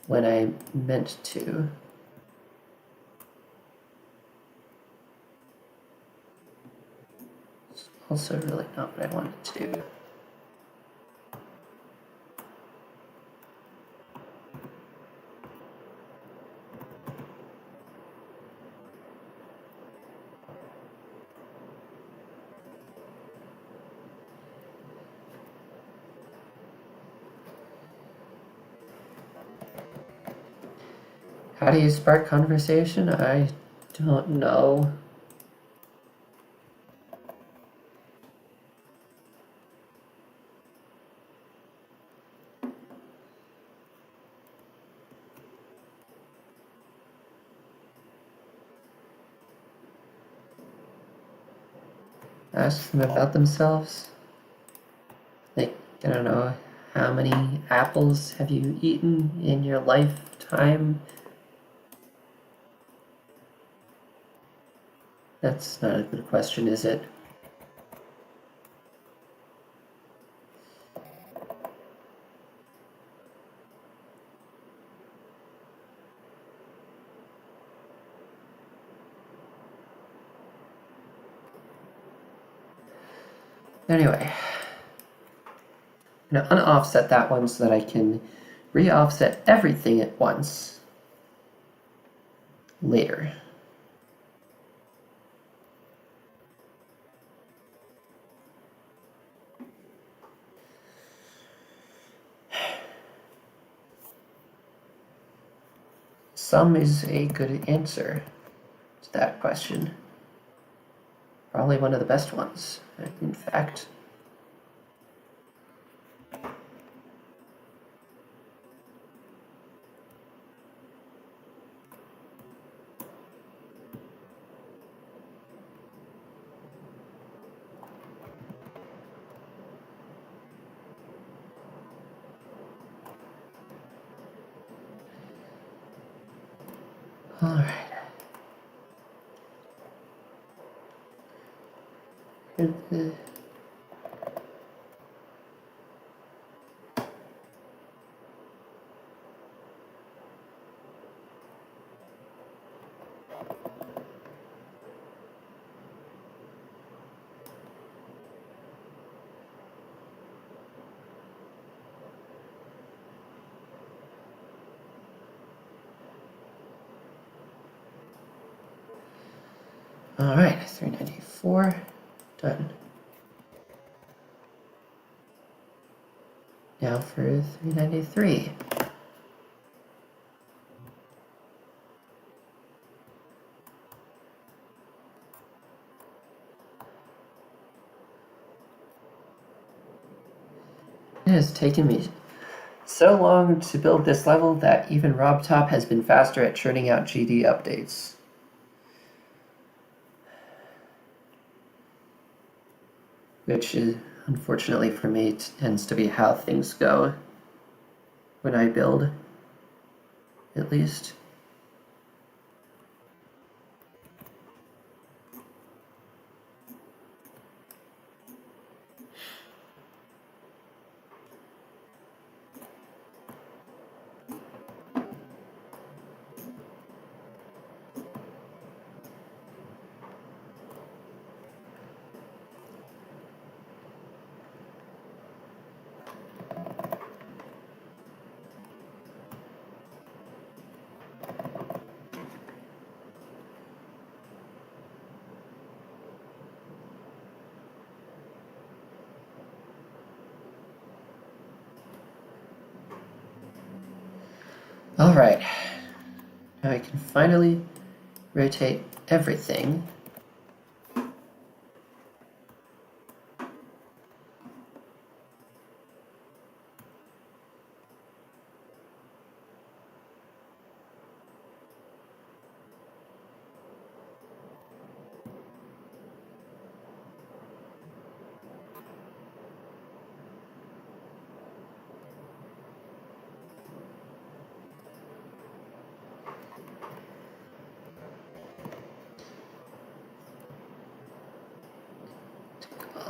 Speaker 1: when I meant to. It's also really not what I wanted to do. How do you spark conversation? I don't know. Ask them about themselves. Like, I don't know, how many apples have you eaten in your lifetime? That's not a good question, is it? Anyway, I'm gonna unoffset that one so that I can re-offset everything at once later. Sum is a good answer to that question. Probably one of the best ones, in fact. All right. All right, 394, done. Now for 393. It has taken me so long to build this level that even RobTop has been faster at churning out GD updates. Which, unfortunately for me, tends to be how things go when I build, at least. Alright, now I can finally rotate everything.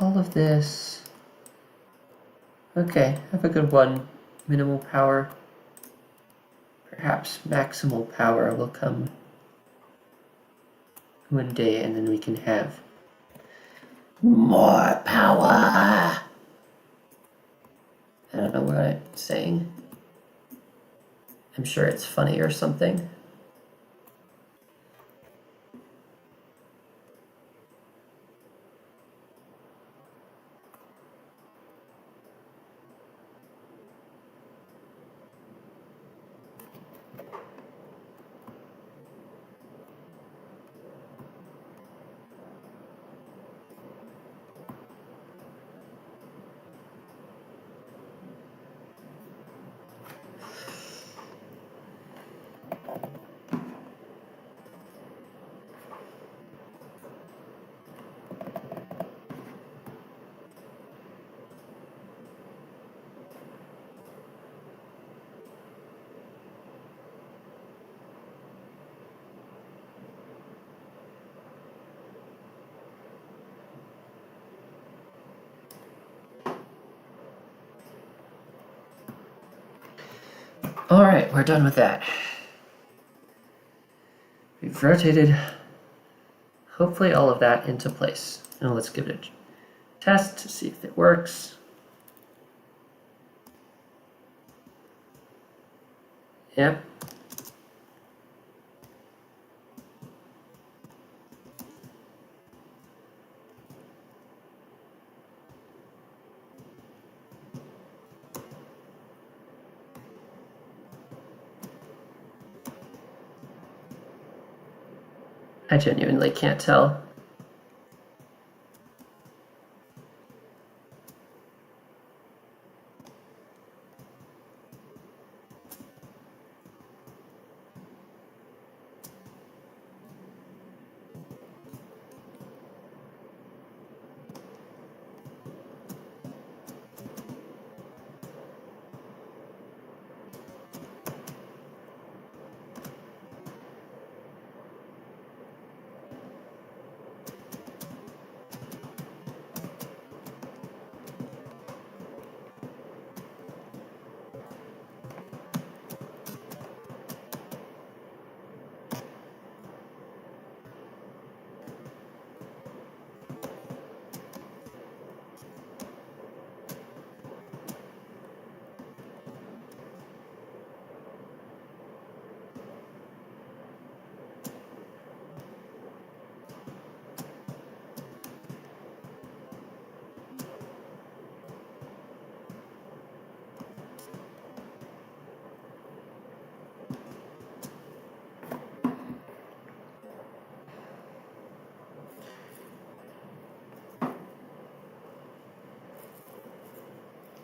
Speaker 1: All of this. Okay, have a good one. Minimal power. Perhaps maximal power will come one day, and then we can have more power. I don't know what I'm saying. I'm sure it's funny or something. All right, we're done with that. We've rotated, hopefully, all of that into place. Now let's give it a test to see if it works. Yep. I genuinely can't tell.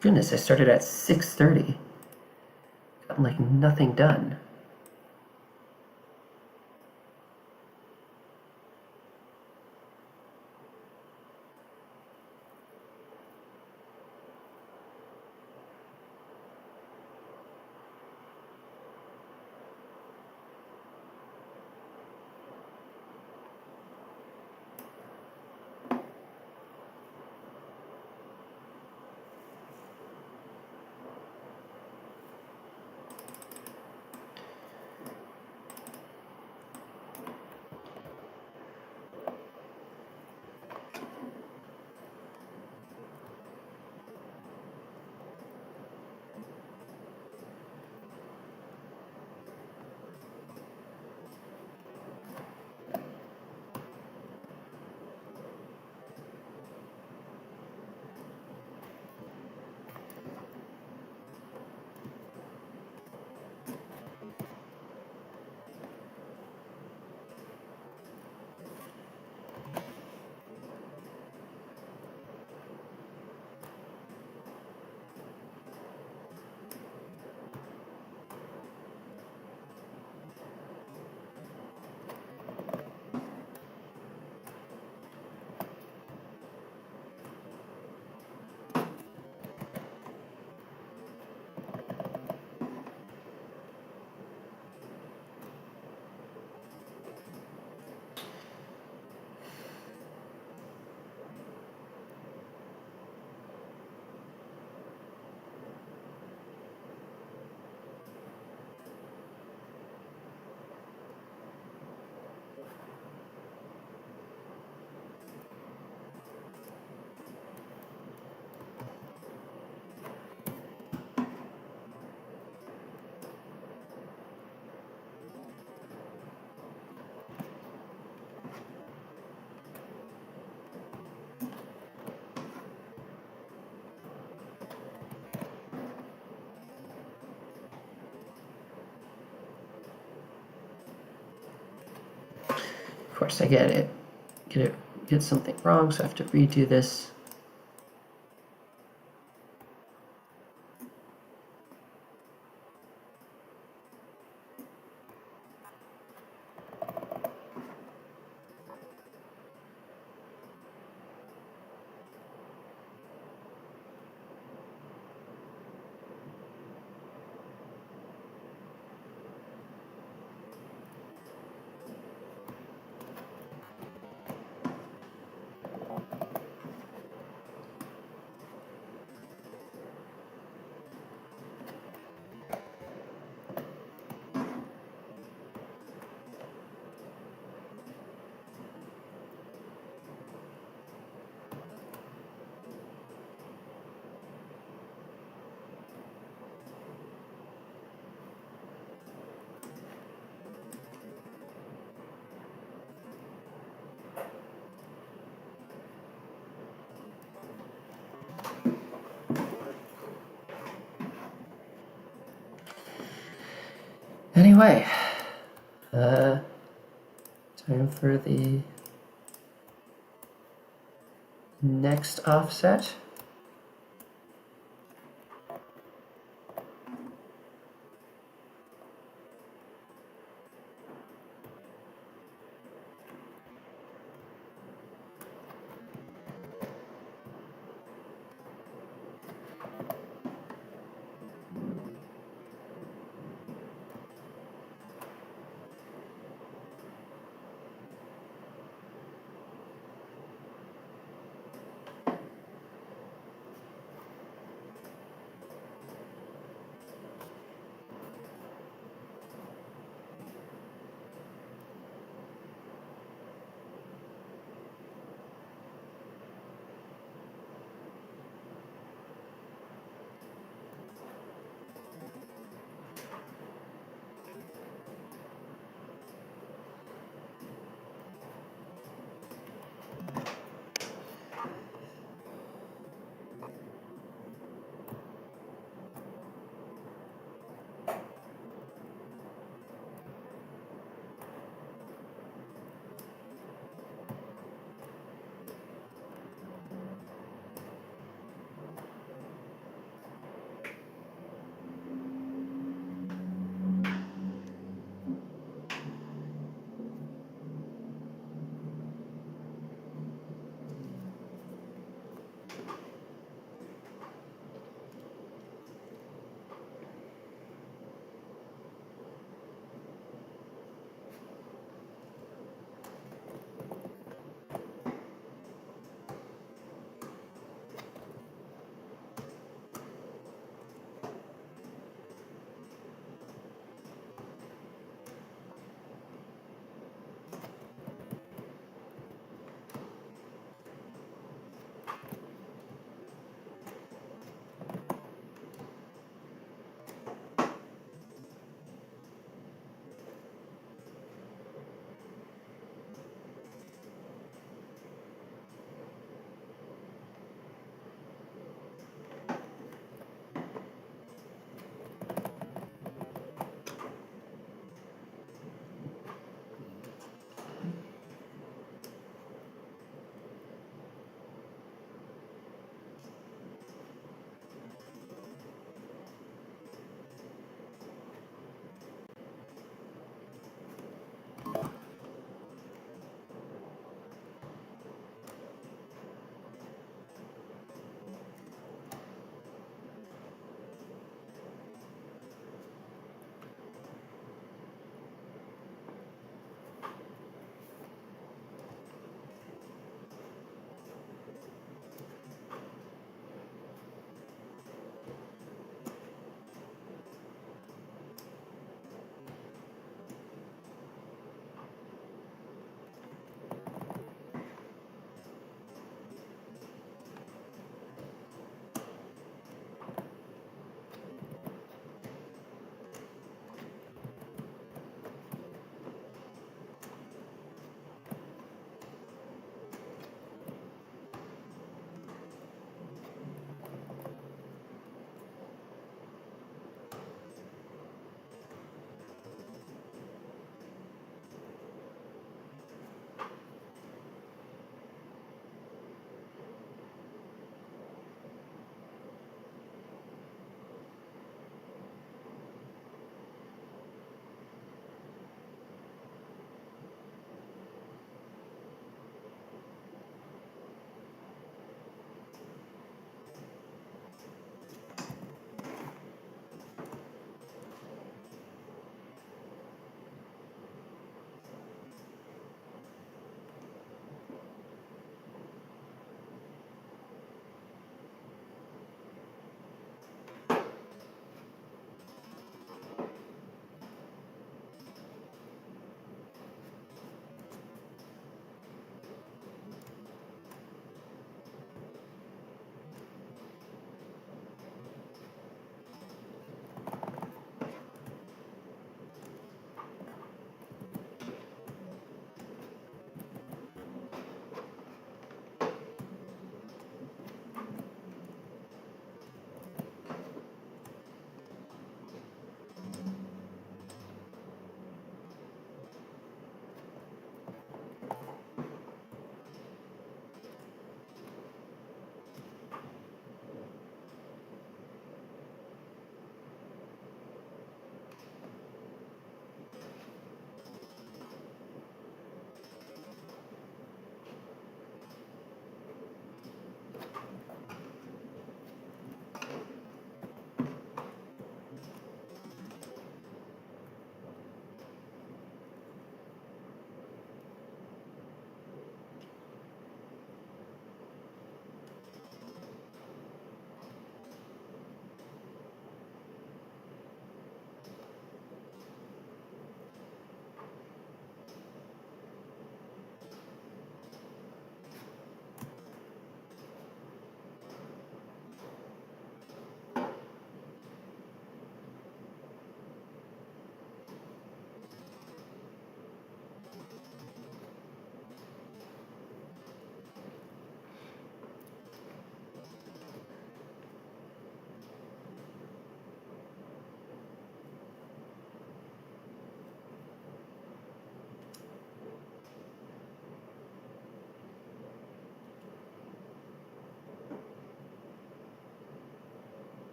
Speaker 1: Goodness, I started at 6:30. Got like nothing done. course, I get something wrong, so I have to redo this. Anyway, time for the next offset.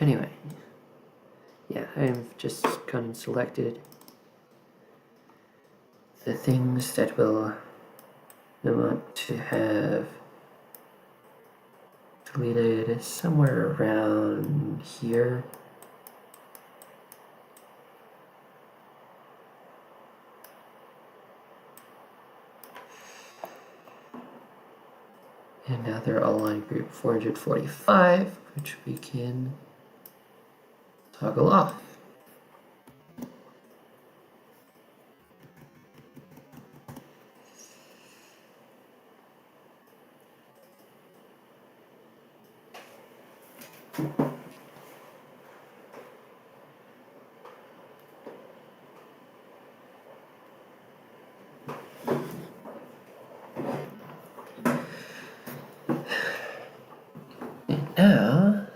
Speaker 1: Anyway, yeah, I've just gone and selected the things that I want to have deleted somewhere around here. And now they're all on group 445, which we can toggle off. And now,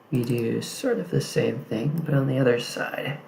Speaker 1: we do sort of the same thing, but on the other side.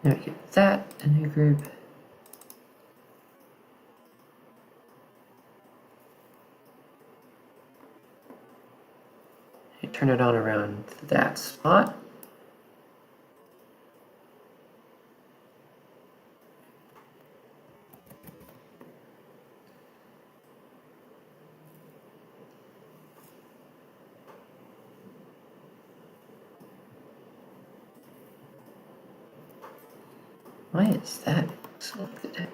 Speaker 1: Now we get that in a group. I turn it on around that spot. Why is that selected?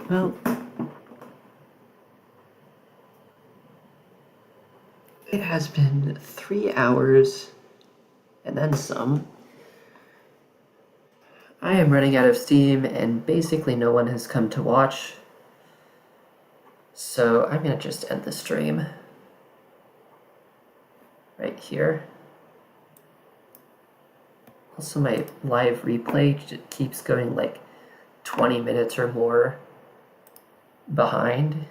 Speaker 1: Well, it has been 3 hours and then some. I am running out of steam and basically no one has come to watch. So I'm gonna just end the stream right here. Also, my live replay keeps going like 20 minutes or more behind.